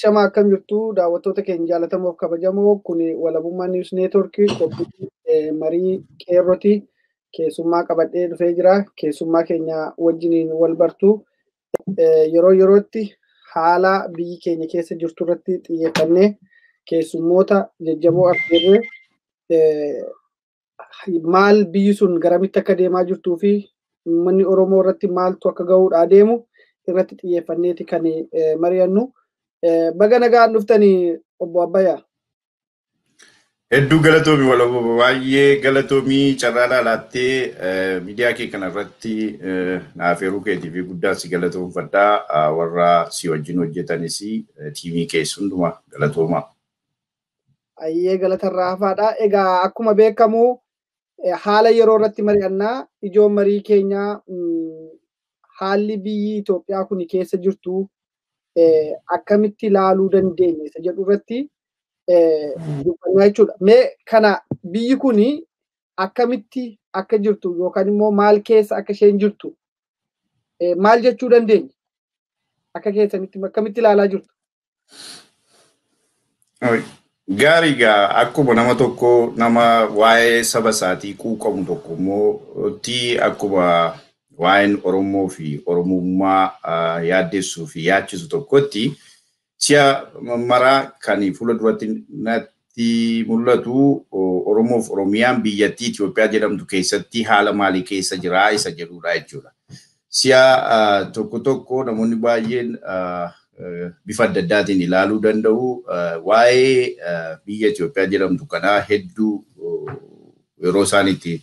Shama akkam jirtu daawwattoota keenya jaalatamoo fi kabajamoo kun walabummaa News Network qophii marii qeerrooti. Keessummaa qabadhee dhufee jira. Keessummaa keenya wajjiniin wal bartu. Yeroo yerootti haala biyyi keenya keessa jirtu irratti xiyyeeffannee keessummoota jajjaboo affeerree maal biyyi sun garamitti akka deemaa jirtuu fi uummanni Oromoo irratti maaltu akka gahuudhaa deemu irratti xiyyeeffanneeti kan mari'annu. Baga nagaan dhuftanii obbo Abbayyaa. Hedduu galatoomi walaboo baay'ee galatoomii carraa laattee miidiyaa kee kanarratti naafeeruu keetii fi guddaa si galatoomfadhaa warra si wajjin hojjetanis tiimii keessa hundumaa galatooma. Ayyee galatarraa hafaadha. Egaa akkuma beekamu haala yeroo irratti mari'annaa ijoon marii keenyaa haalli biyyi Itoophiyaa kun keessa jirtu akkamitti ilaaluu dandeenya isa jedhu irratti dubbannaa jechuudha. Mee kana biyyi kun akkamitti akka jirtu yookaan immoo maal keessa akka isheen jirtu maal jechuu dandeenya? Akka keessanitti akkamitti ilaalaa jirtu? Gaarii gaa akkuma nama tokko nama waa'ee saba isaatii quuqamu tokko immoo akkuma waa'een Oromoo fi Oromummaa yaaddessuu fi yaachisu tokkotti si'a maraa kan fuula duratti natti mul'atu Oromoo fi Oromiyaan biyyattii Itoophiyaa jedhamtu keessatti haala maalii keessa jira isa jedhudha jechuudha. Si'a tokko namoonni baay'een bifa adda addaatiin ilaaluu danda'u. Waa'ee biyya Itoophiyaa jedhamtu kanaa hedduu yeroo isaan itti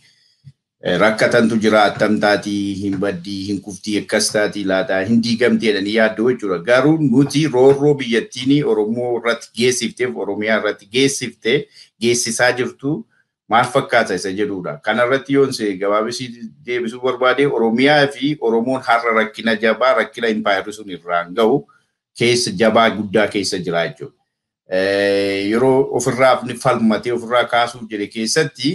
rakkatantu jira attam taatii hin baddii hin kuftii akkas taatii laataa hin diigamtee jedhanii yaaddoo jechuudha. Garuu nuti roorroo biyyattiin Oromoo irratti geessifteef Oromiyaa irratti geessisaa jirtu maal fakkaata isa jedhudha. Kanarratti yoonse gabaabisii deebisuu barbaade Oromiyaa fi Oromoon har'a rakkina jabaa rakkina impaayirri sun irraan gahu keessa jabaa guddaa keessa jira jechuudha. Yeroo ofirraa falmatee ofirraa kaasuuf jedhe keessatti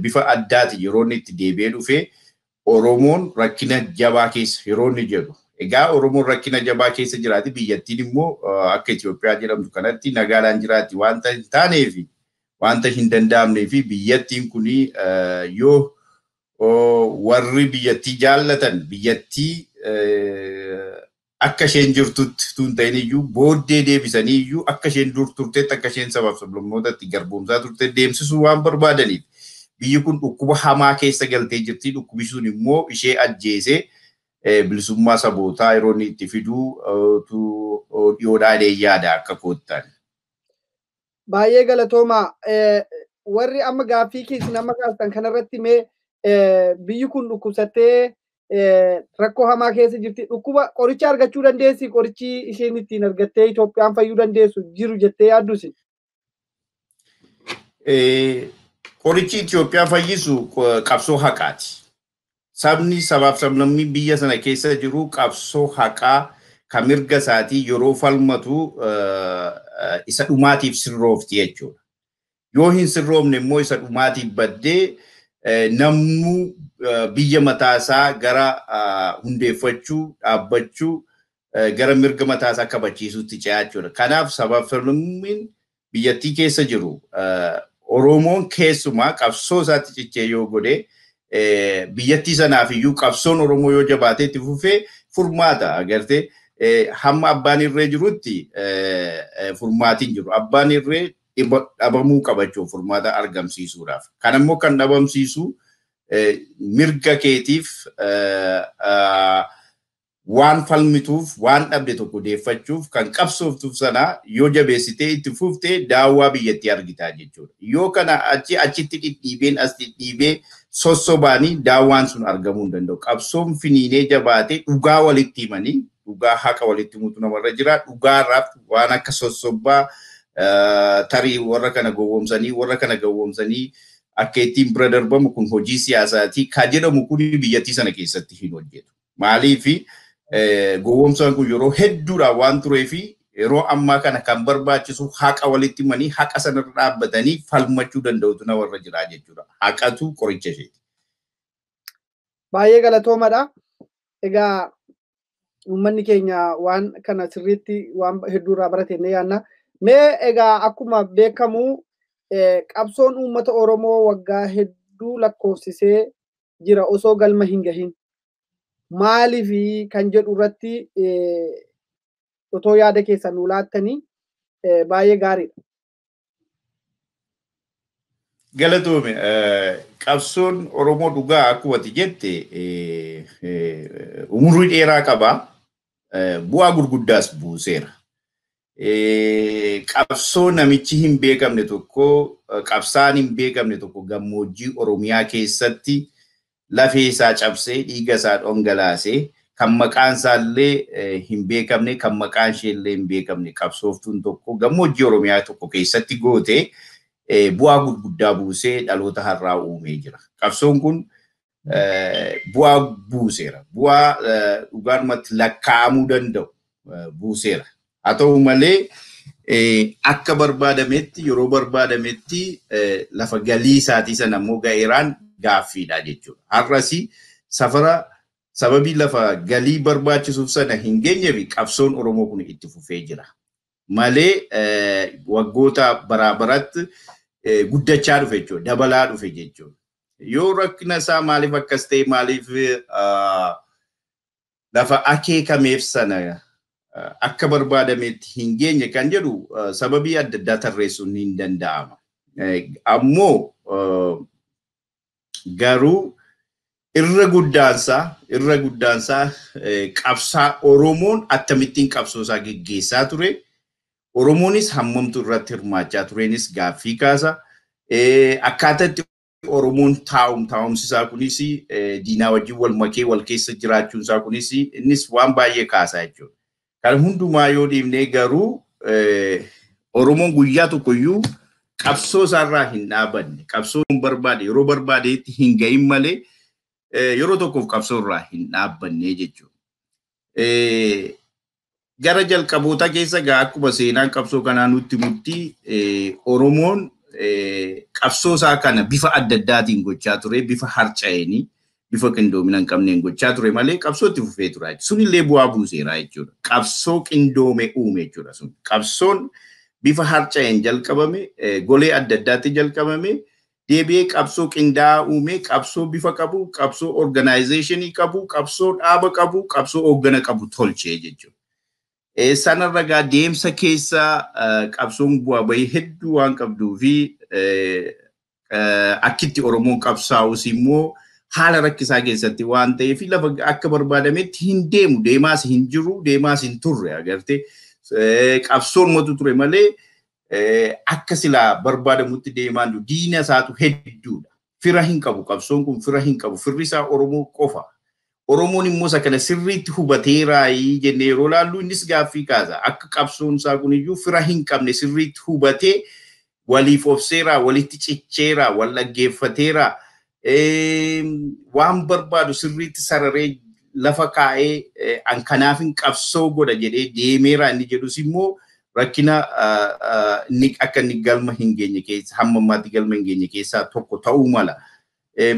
bifa addaati yeroo inni itti deebi'ee dhufe Oromoon rakkina jabaa keessa yeroo inni jedhu. Egaa Oromoon rakkina jabaa keessa jiraati biyyattiin immoo akka Itoophiyaa jedhamtu kanatti nagaadhaan jiraatti wanta hin taaneef wanta hin danda'amnee fi biyyattiin kun yoo warri biyyattii jaallatan biyyattii akka isheen jirtutti tun ta'in iyyuu booddee deebisanii iyyuu akka isheen dur turteetti akka isheen sabaaf sablammootatti garboomsaa turte deemsisuu waan barbaadaniif biyyi kun dhukkuba hamaa keessa galtee jirti. Dhukkubi sun immoo ishee ajjeesee bilisummaa sabootaa yeroo inni itti fiduu dhiyoodhaa yaada akka koottan. Baay'ee galatooma. Warri amma gaaffii keessa nama kaastan kanarratti mee biyyi kun dhukkubsattee rakkoo hamaa keessa jirti. Dhukkuba qoricha argachuu dandeessi? Qorichi isheen ittiin argattee Itoophiyaan fayyuu dandeessu jiru jettee yaaddusi? Qorichi Itoophiyaa fayyisu qabsoo haqaati. Sabni sabaaf sablammii biyya sana keessa jiru qabsoo haqaa kan mirga isaatii yeroo falmatu isa dhumaatiif sirroofti jechuudha. Yoo hin sirroofne immoo isa dhumaatiif baddee namnu biyya mataasaa gara hundeeffachuu dhaabbachuu gara mirga mataasaa kabachiisuutti ce'aa jechuudha. Kanaaf sabaaf sablammiin biyyattii keessa jiru Oromoon keessumaa qabsoo isaatti cichee yoo godhe biyyattii sanaaf iyyuu qabsoon Oromoo yoo jabaatee itti fufee furmaata agartee hamma abbaan irree jirutti furmaatiin jiru. Abbaan irree dhabamuu qabachuuf furmaata argamsiisuudhaaf. Kan immoo kan dhabamsiisu mirga keetiif waan falmituuf waan dhabde tokko deeffachuuf kan qabsooftuuf sana yoo jabeessitee itti fuftee daawwaa biyyattii argitaa jechuudha. Yoo kana achitti dhidhiibeen as dhidhiibee sossobaanii daawwaan sun argamuu hin danda'u. Qabsoon finiinee jabaatee dhugaa walitti himanii dhugaa haqa walitti himuutu namarra jira. Dhugaarraaf waan akka sossobaa tarii warra kana gowwoomsanii akka ittiin bira darbamu kun hojii siyaasaati. Ka jedhamu kun biyyattii sana keessatti hin hojjetu. Maaliif gowwoomsaan kun yeroo hedduudhaan waan tureef yeroo ammaa kana kan barbaachisu haqa walitti himanii haqa sanarra dhaabbatanii falmachuu danda'utu namarra jira jechuudha. Haqatu qoricha isheeti. Baay'ee galatoomadha. Egaa uummanni keenya waan kana sirriitti waan hedduurraa barate ne yaanna. Mee egaa akkuma beekamu qabsoon uummata Oromoo waggaa hedduu lakkoofsisee jira osoo galma hin gahin. Maaliif kan jedhu irratti otoo yaada keessan nuu laattanii baay'ee gaariidha. Galatoome qabsoon Oromoo dhugaa akkuma ati jette umurii dheeraa qaba. Bu'aa gurguddaas buuseera. Qabsoo namichi hin beekamne tokko qabsaan hin beekamne tokko gammoojjii Oromiyaa keessatti lafee isaa cabsee dhiiga isaa dhongalaasee kan maqaan isaallee hin beekamne kan maqaan isheellee hin beekamne qabsooftuun tokko gammoojjii Oromiyaa tokko keessatti gootee bu'aa gurguddaa buusee dhaloota har'aa uumee jira. Qabsoon kun bu'aa buuseera. Bu'aa dhugaadhumatti lakkaa'amuu danda'u buuseera. Haa ta'u malee akka barbaadametti yeroo barbaadametti lafa galii isaatii sana immoo ga'eeraan gaaffiidha jechuudha. Har'as sababii lafa galii barbaachisuuf sana hin geenyeef qabsoon Oromoo kun itti fufee jira. Malee waggoota baratti guddachaa dhufe jechuudha. Dabalaa dhufe jechuudha. Yoo rakkina isaa maaliif akkas ta'e maaliif lafa akeekameef sana akka barbaadametti hin geenye kan jedhu sababii adda addaa tarreessuun hin danda'ama. Ammoo garuu irra guddaansaa qabsaa Oromoon akkamittiin qabsoo isaa geggeessaa ture. Oromoonis hammamtu irratti hirmaachaa turenis gaaffii kaasa. Akkaataatti Oromoon taa'umsi isaa kunis diinaa wajjin wal makee wal keessa jiraachuun isaa kunis innis waan baay'ee kaasaa jechuudha. Kan hundumaa yoo dhiibnee garuu Oromoon guyyaa tokkoyyuu qabsoo isaarraa hin dhaabanne. Qabsoo barbaade yeroo barbaadeetti hin gahin malee yeroo tokkoof qabsoo irraa hin dhaabbanne jechuudha. Gara jalqaboota keessa akkuma seenaan qabsoo kanaa nutti mutti Oromoon qabsoo isaa kana bifa adda addaatiin gochaa ture, bifa harca'eenii, bifa qindoomina hin qabneen gochaa ture malee qabsoo itti fufee tura. Sunillee bu'aa buuseera jechuudha. Qabsoo qindoome uume jechuudha sun. Qabsoon bifa harca'een jalqabame, golee adda addaatti jalqabame, deebi'ee qabsoo qindaa'aa uume, qabsoo bifa qabu, qabsoo organizationii qabu, qabsoo dhaaba qabu, qabsoo hooggana qabu tolchee jechuudha. Sanarra deemsa keessa qabsoon bu'aa bahii hedduu waan qabduu fi akkitti Oromoon qabsaa'us immoo haala rakkisaa keessatti waan ta'eef lafa akka barbaadametti hin deemu, deemaas hin jiru, deemaas hin turre agartee qabsoon matu ture malee akka silaa barbaadamutti deemaan jiru diina isaatu hedduudha. Fira hin qabu qabsoon kun fira hin qabu, firri isaa Oromoo qofa. Oromoon immoo isa kana sirriitti hubateeraayi jennee yeroo laallu innis gaaffii kaasa. Akka qabsoon isaa kuniyyuu fira hin qabne sirriitti hubatee waliif obseera, walitti cicheera, wal dhaggeeffateera. Waan barbaadu sirriitti sararee lafa kaa'ee an kanaaf hin qabsoo godha jedhee deemeera inni jedhus immoo rakkina akka inni galma hin geenye keessa hamma ammaatti galma hin geenye keessaa tokko ta'uu mala.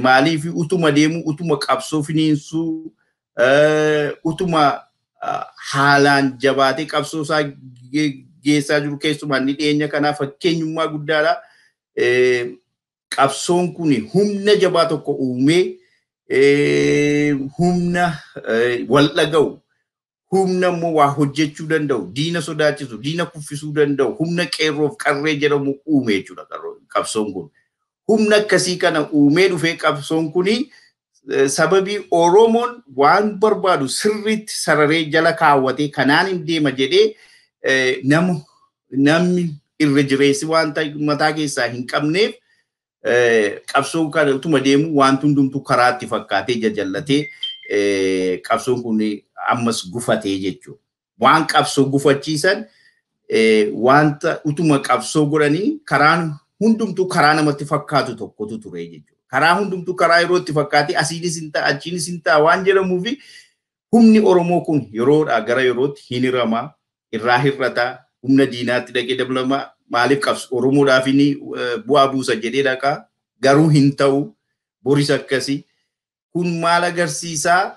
Maaliif utuma deemu utuma qabsoo finiinsuu utuma haalaan jabaatee qabsoo isaa geessaa jiru keessumaa inni dhiyeenya kanaa fakkeenyummaa guddaadha. Qabsoon kun humna jabaa tokko uumee humna wal dhaga'u humna immoo waa hojjechuu danda'u diina sodaachisu diina kuffisuu danda'u humna qeerroof qarree jedhamu uume jechuudha qabsoon kun. Humna akkasii kana uumee dhufee qabsoon kuni sababii Oromoon waan barbaadu sirriitti sararee jala kaawwatee kanaan hin deema jedhee namni irra jireessi waan mataa keessaa hin qabneef qabsoon kana utuma deemu waan hundumtuu karaatti fakkaatee jajallatee qabsoon kun ammas gufatee jechuudha. Waan qabsoo gufachiisan wanta utuma qabsoo godhanii karaan hundumtuu karaa namatti fakkaatu tokkotu ture jechuudha. Karaa hundumtuu karaa yeroo itti fakkaatee asiinis hin ta'a achiinis hin ta'a waan jedhamuu fi humni Oromoo kun yeroodhaa gara yerootti hin hiramaa, irraa hir'ataa, humna diinaatti dhaqee dabalama. Maaliif qabsoo Oromoodhaaf inni bu'aa buusa jedhee dhaqaa garuu hin ta'u boris akkasii. Kun maal agarsiisaa?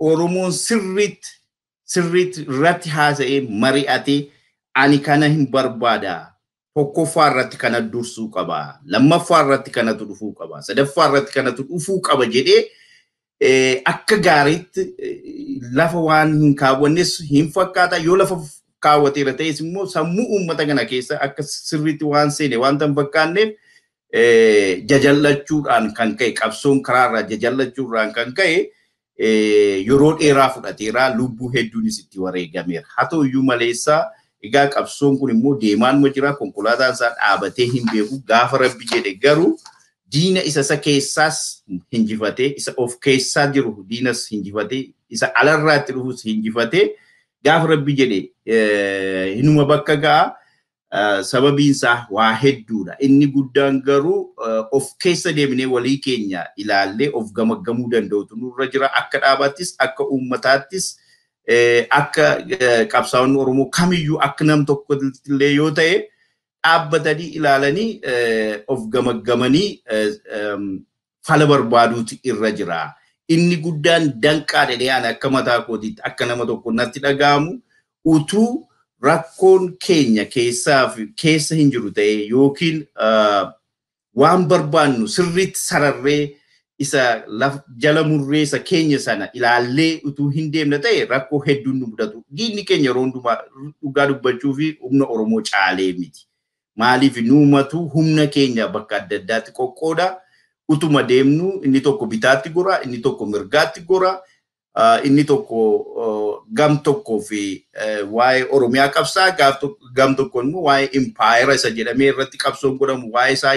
Oromoon sirriitti irratti haasa'ee mari'atee ani kana hin barbaada. Tokkoffaa irratti kana dursuu qaba. Lammaffaa irratti kanatu dhufuu qaba. Sadaffaa irratti kanatu dhufuu qaba jedhee akka gaariitti lafa waan hin kaawwannes hin fakkaata. Yoo lafa kaawwateera ta'es immoo sammuu uummata kana keessa akka sirriitti waan seene waan tan fakkaanneef jajallachuudhaan kan ka'e qabsoon karaarraa jajallachuudhaan kan ka'e yeroo dheeraa fudhateera lubbuu hedduunis itti wareegameera. Haa ta'u iyyuu maleessaa egaa qabsoon kun immoo deemaanuma jira konkolaataan isaa dhaabatee hin beeku gaafa rabbi jedhe garuu diina isa keessaas hinjifatee isa of keessaa jiru diinas hinjifatee isa alarraatti dhufus hinjifatee gaafa rabbi jedhe hinuma bakka ga'a. Sababiin isaa waa hedduudha. Inni guddaan garuu of keessa deemnee walii keenya ilaallee of gamaggamuu danda'utu nurra jira. Akka dhaabattis akka uummataattis akka qabsaa'onni Oromoo kamiyyuu akka nam tokko illee yoo ta'e dhaabbatanii ilaalanii of gamaggamanii fala barbaaduutu irra jira. Inni guddaan danqaa dhedheeyaan akka mataa kootiitti akka nama tokko natti dhaga'amu utuu rakkoon keenya keessa hin jiru ta'e yookiin waan barbaannu sirriitti sararree isa jala murree isa keenya sana ilaallee utuu hin deemne ta'e rakkoo hedduun nu mudatu. Diinni keenya yeroo hundumaa dhugaa dubbachuu fi humna Oromoo caalee miti. Maaliif nuumatu humna keenya bakka adda addaatti qoqqooda. Utuma deemnu inni tokko bitaatti gora, inni tokko mirgaatti gora. Inni tokko gam tokkoo fi waa'ee Oromiyaa qabsaa gam tokko immoo waa'ee impaayera isa jedhamee irratti qabsoon godhamu waa'ee isaa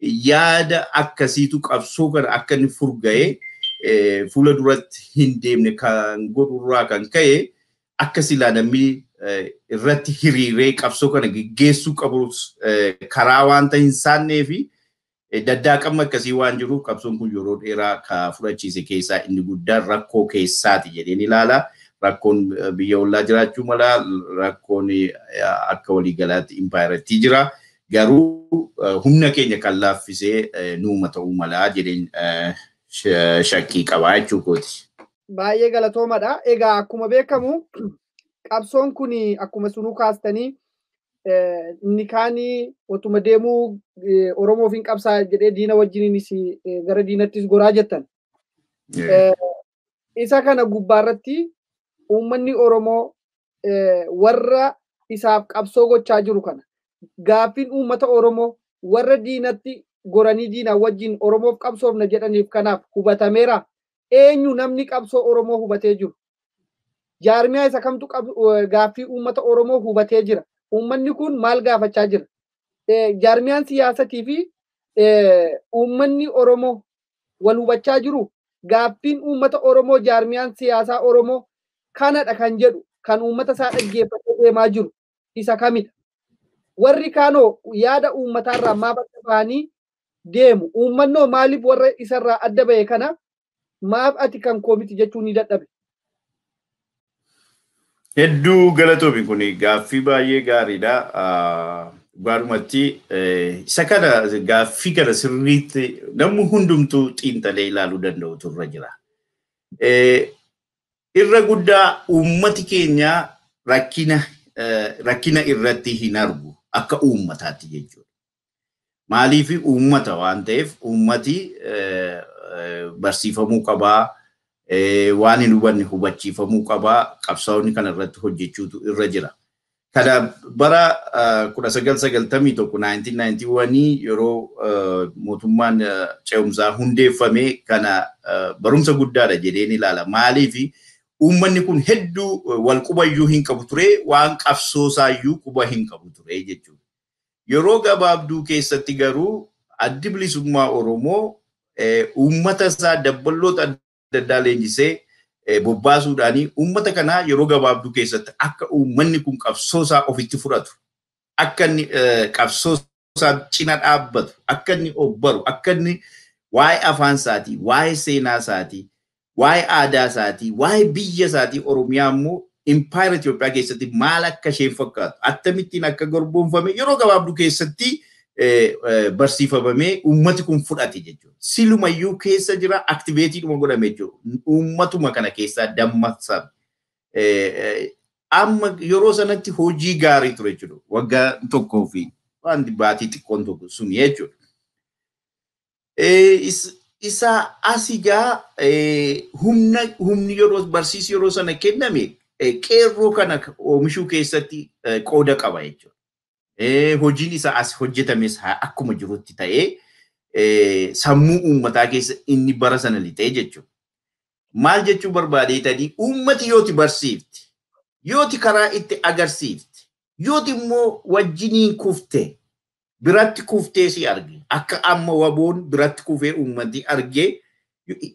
yaada akkasiitu qabsoo kana akka inni furga'ee fuula duratti hin deemne kan godhurraa kan ka'e akka silaa namni irratti hiriiree qabsoo kana geggeessuu qabus karaa waanta hin saannee fi daddaaqama akkasii waan jiruuf qabsoon kun yeroo dheeraa ka fudhachiise keessaa inni guddaan rakkoo keessaati jedheen ilaala. Rakkoon biyya ollaa jiraachuu mala rakkoon akka waliigalaatti impaayeratti jira. Garuu humna keenya kan laaffisee nuuma ta'uu mala jedheen shakkii qabaa jechuu kooti. Baay'ee galatoomadha. Egaa akkuma beekamu qabsoon kun akkuma sunuu kaastanii inni kaanii otuma deemuu Oromoof hin qabsaa jedhee diina wajjiniinis gara diinattis goraa jettan. Isa kana gubbaarratti uummanni Oromoo warra isaaf qabsoo gochaa jiru kana gaaffiin uummata Oromoo warra diinatti goranii diinaa wajjin Oromoof qabsoofna jedhaniif kanaaf hubatameera. Eenyu namni qabsoo Oromoo hubatee jiru? Jaarmiyaa isa kamtu gaaffii uummata Oromoo hubatee jira? Uummanni kun maal gaafachaa jira? Jaarmiyaan siyaasatii fi uummanni Oromoo wal hubachaa jiru. Gaaffiin uummata Oromoo jaarmiyaan siyaasaa Oromoo kanadha kan jedhu kan uummata isaa dhaggeeffatee deemaa jiru isa kamidha? Warri kaanoo yaada uummataarraa maaf adda bahanii deemu? Uummannoo maaliif warra isarraa adda bahe kana maaf ati kan koomiti jechuun ni dadhabe? Hedduu galatoomi kun gaaffii baay'ee gaariidha. Gaarumatti isa kana gaaffii kana sirriitti namni hundumtuu xiinxalee ilaaluu danda'u turre jira. Irra guddaa uummati keenya rakkina irratti hin argu akka uummataatti jechuudha. Maaliif uummata waan ta'eef uummati barsiifamuu qabaa. Waan hin hubanne hubachiifamuu qabaa. Qabsaa'onni kana irratti hojjechuutu irra jira. Kana bara 1991 yeroo mootummaan ce'umsaa hundeeffame kana barumsa guddaadha jedheen ilaala. Maaliif uummanni kun hedduu wal qubayyuu hin qabu ture waan qabsoosaayyuu quba hin qabu ture jechuudha. Yeroo gabaabduu keessatti garuu addi bilisummaa Oromoo uummata isaa dabballoota adda leenjisee bobbaasuudhaanii uummata kanaa yeroo gabaabduu keessatti akka uummanni kun qabsoosaa ofitti fudhatu akka inni qabsoosaa cina dhaabbatu akka inni obbaru akka inni waa'ee afaan isaatii waa'ee seenaa isaatii waa'ee aadaa isaatii waa'ee biyya isaatii Oromiyaa immoo impaayera Itoophiyaa keessatti maal akka isheen fakkaatu akkamittiin akka gorboomfame yeroo gabaabduu keessatti barsiifamee uummati kun fudhate jechuudha. Silumayyuu keessa jira aktiveetiidhuma godhame jechuudha. Uummatuma kana keessaa dammaqsan. Amma yeroo sanatti hojii gaarii ture jechuudha. Waggaa tokkoo fi wanti baatii xiqqoon tokko sun jechuudha. Isa asigaa humni yeroo barsiisi yeroo sana kenname qeerroo kana oomishuu keessatti qooda qaba jechuudha. Hojiin isaa as hojjetames akkuma jirutti ta'ee sammuu uummataa keessa inni bara sana lixee jechuudha. Maal jechuu barbaadeetanii uummati yooti barsiifte, yooti karaa itti agarsiifte, yooti immoo wajjiniin kufte, biratti kuftee si arge. Akka amma waboon biratti kufee uummati argee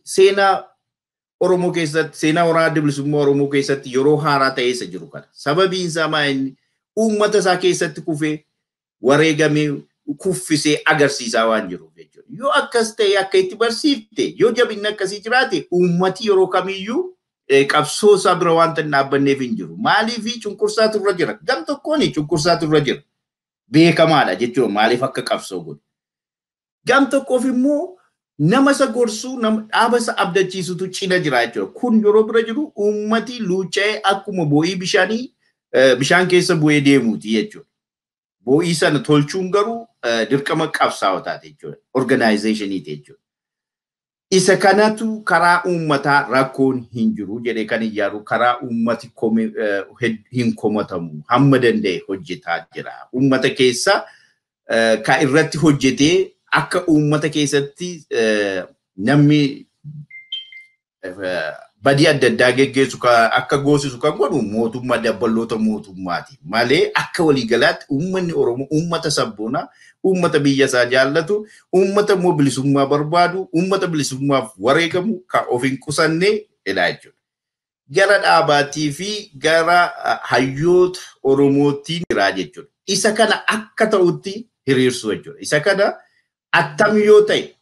seenaa Oromoo keessatti, seenaa waraana bilisummaa Oromoo keessatti yeroo haaraa ta'eessa jiru kana. Sababiin isaa maal uummata isaa keessatti kufee wareegamee kuffisee agarsiisaa waan jiruuf jechuudha. Yoo akkas ta'e akka itti barsiifte, yoo jabinni akkasii jiraate uummati yeroo kamiyyuu qabsoo isaa bira wanta hin dhaabbanneef hin jiru. Maaliif cunqursaatu irra jira? Gam tokkoon cunqursaatu irra jira. Beekamaadha jechuudha. Maaliif akka qabsoo godhu? Gam tokkoof immoo nama isa gorsuu, dhaaba isa abdachiisutu cina jira jechuudha. Kun yeroo bira jiru uummati luuca'ee akkuma boo'ii bishaan keessa bu'ee deemuuti jechuudha. Boo'ii sana tolchuun garuu dirqama qabsaa'otaati jechuudha. Organizaashiniiti jechuudha. Isa kanatu karaa uummataa rakkoon hin jiru jedhee kan ijaaru karaa uummati hin komatamu hamma danda'e hojjetaa jira. Uummata keessa kan irratti hojjetee akka uummata keessatti namni badii adda addaa geggeessu akka goosisu kan godhu mootummaa dabballoota mootummaati. Malee akka waliigalaatti uummanni Oromoo uummata sabboonaa, uummata biyya isaa jaallatu, uummata immoo bilisummaa barbaadu, uummata bilisummaaf wareegamu kan of hin qusanne jechuudha. Gara dhaabaatii fi gara hayyoota Oromootiin jira jechuudha. Isa kana akka ta'utti hiriirsu jechuudha. Isa kana attam yoo ta'e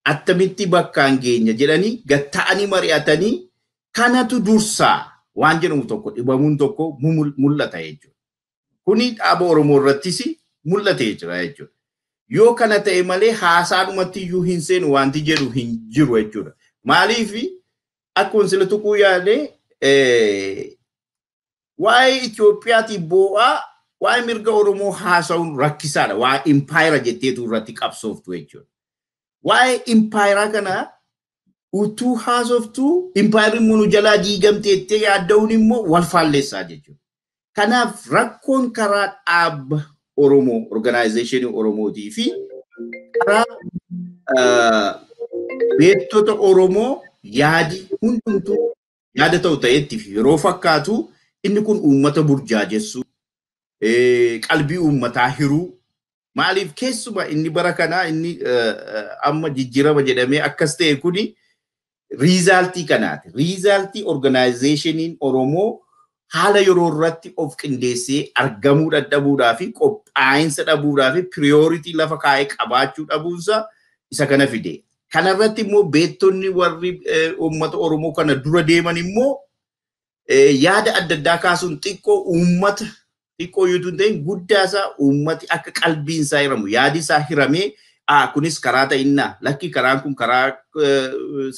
attamitti bakkaan geenya jedhanii gatta'anii mari'atanii kanatu dursaa waan jedhamu tokko dhibamuun tokko mul'ata jechuudha. Kuni dhaaba Oromoo irrattis mul'atee jira jechuudha. Yoo kana ta'e malee haasaadhumatti iyyuu hin seenu wanti jedhu hin jiru jechuudha. Maaliif akkuma sila tuquu yaade waa'ee Itoophiyaati boo'aa waa'ee mirga Oromoo haasa'uun rakkisaadha. Waa'ee impaayira jetteetu irratti qabsooftu jechuudha. Waa'ee impaayiraa kana utuu haasoftuu impaayirri immoo jalaa diigamteettee yaadda'uun immoo wal faalleessaa jechuudha. Kanaaf rakkoon karaa dhaaba Oromoo, organizationii Oromootii fi karaa beektota Oromoo yaadi hundumtuu yaada ta'u ta'etti yeroo fakkaatu inni kun uummata burjaajessuu, qalbii uummataa hiruu, maaliif keessumaa inni bara kanaa inni amma jijjiirama jedhamee akkas ta'e kuni riizaaltii kanaati. Riizaaltii organizaashiniin Oromoo haala yeroo irratti of qindeessee argamuu dadhabuudhaa fi qophaa'insa dhabuudhaa fi piriyooritii lafa kaa'ee qabaachuu dhabuunsa isa kana fide. Kana irratti immoo beektonni warri uummata Oromoo kana dura deeman immoo yaada adda addaa kaasuun xiqqoo uummata xiqqoo yoo ta'in guddaasaa uummati akka qalbiin isaa hiramu yaadi isaa hiramee kunis karaa ta'innaa lakki karaan kun karaa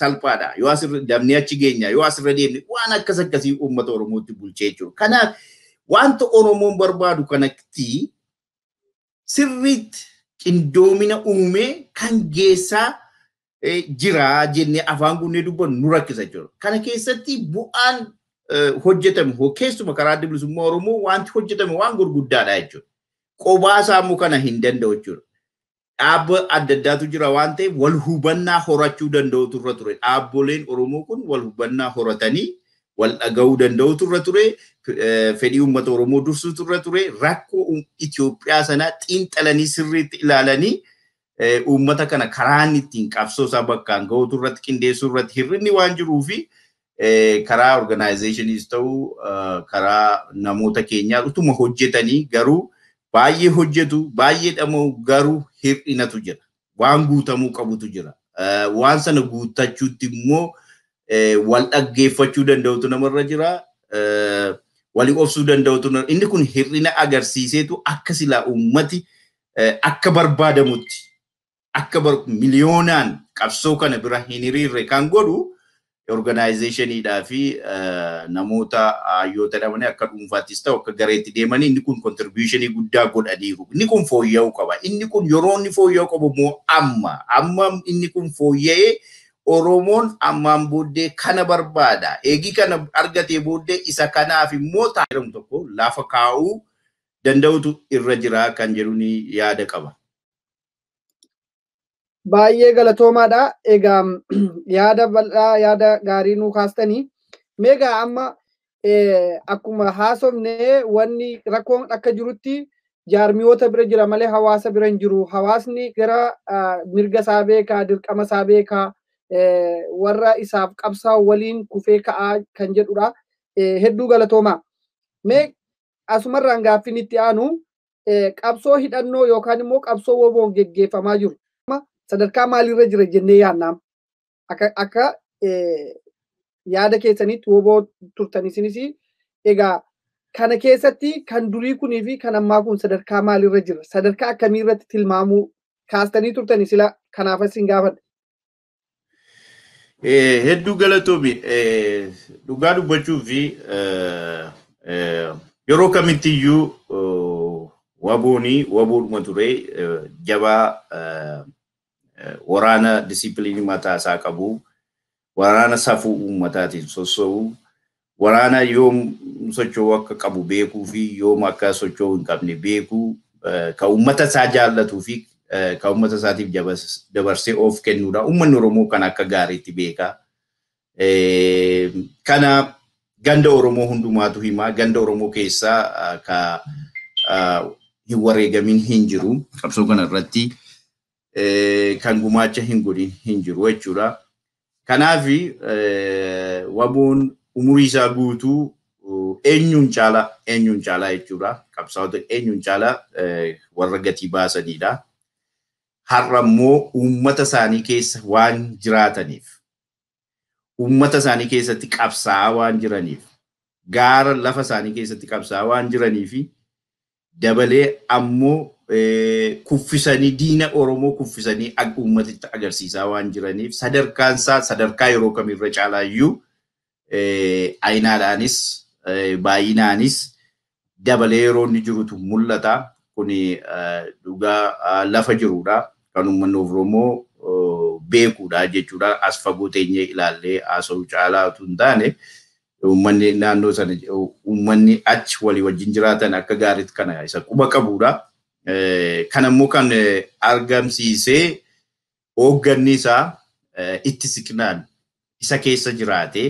salphaadha yoo asirra damnee achi geenya yoo asirra deemne waan akkas akkasii uummata Oromootti bulchee jiru. Kanaaf wanta Oromoon barbaadu kanatti sirriitti qindoomina uumee kan geessaa jira jennee afaan guunnee dubbannu nu rakkisa jiru. Kana keessatti bu'aan hojjetame keessuma karaa bilisummaa Oromoo wanti hojjetame waan gurguddaadha jechuudha. Qobaa isaa immoo kana hin danda'u jechuudha. Dhaaba adda addaatu jira waan ta'eef wal hubannaa horachuu danda'utu irra ture. Dhaabboleen Oromoo kun wal hubannaa horatanii wal dhaga'uu danda'utu irra ture. Fedhii uummata Oromoo dursuutu irra ture. Rakkoo Itoophiyaa sanaa xiinxalanii sirriitti ilaalanii uummata kana karaan ittiin qabsoo isaa bakkaan ga'uutu irratti qindeessuu irratti hirrinni waan jiruufi karaa organizationis ta'uu karaa namoota keenyaa utuma hojjetanii garuu baay'ee hojjetu baay'ee dhama'u garuu hir'inatu jira. Waan guutamuu qabutu jira. Waan sana guuttachuutti immoo wal dhaggeeffachuu danda'utu namarra jira. Walii obsuu danda'utu inni kun hir'ina agarsiiseetu akka silaa uummati akka barbaadamutti akka miliyoonaan qabsoo kana bira hin hiriirre kan godhu organizationidhaa fi namoota hayyoota dhabanii akka dhuunfaattis ta'u akka gareetti deemanii inni kun contributionii guddaa godhaniiru. Inni kun fooyya'uu qaba. Inni kun yeroo inni fooyya'uu qabu immoo amma inni kun fooyya'ee Oromoon ammaan booddee kana barbaada. Eegi kana argatee booddee isa kanaaf immoo taa'eerum tokko lafa kaa'uu danda'utu irra jira kan jedhuun yaada qaba. Baay'ee galatoomaadha. Egaa yaada bal'aa yaada gaarii nuu kaastanii meegaa amma akkuma haasofne wanni rakkoon akka jirutti jaarmiyoota bira jira malee hawaasa bira hin jiru. Hawaasni gara mirga isaa beekaa, dirqama isaa beekaa, warra isaaf qabsaa'u waliin kufee ka'aa kan jedhudha. Hedduu galatoomaa. Mee asumarraan gaaffiin itti aanu qabsoo hidhannoo yookaan immoo qabsoo woboon geggeeffamaa jiru. Sadarkaa maalirra jira jennee yaadnaam akka yaada keessanitti woboo turtanisinis egaa kana keessatti kan durii kunii fi kan ammaa kun sadarkaa maalirra jira sadarkaa akkamii irratti tilmaamuu kaastanii turtani sila kanaafas hin gaafadha. Hedduu galatoomi dhugaa dubbachuu fi yeroo kamittiyyuu waboodhuma ture jabaa waraana disipiliinii mataa isaa qabu, waraana safuu uummataatiin soso'u, waraana yoom socho'uu akka qabu beekuu fi yoom akka socho'uu hin qabne beekuu, kan uummata isaa jaallatuu fi kan uummata isaatiif dabarsee of kennuudha. Uummanni Oromoo kan akka gaariitti beeka. Kana ganda Oromoo hundumaatu hima. Ganda Oromoo keessaa ka hin wareegamin hin jiru. Qabsoo kana irratti kan gumaacha hin godhin hin jiru jechuudha. Kanaaf waboon umurii isaa guutuu eenyuun caalaa jechuudha. Qabsaa'ota eenyuun caalaa warra gatii baasanidha. Har'a immoo uummata isaanii keessa waan jiraataniif, uummata isaanii keessatti qabsaa'aa waan jiraniif, gaara lafa isaanii keessatti qabsaa'aa waan jiraniif dabalee ammoo kuffisanii diina Oromoo kuffisanii akka uummatitti agarsiisaa waan jiraniif sadarkaansaa sadarkaa yeroo kamirra caalaayyuu ayinaadhaanis baay'inaanis dabalee yeroo inni jirutu mul'ata. Kun dhugaa lafa jirudha. Kan uummanni Oromoo beekuudha jechuudha. As fagoo teenyee ilaallee haasa'uu caalaa otoo hin taane uummanni naannoo sana uummanni achi walii wajjin jiraatan akka gaariitti kana isa quba qabuudha. Kana immoo kan argamsiisee hoogganni isaa itti siqnaan isa keessa jiraate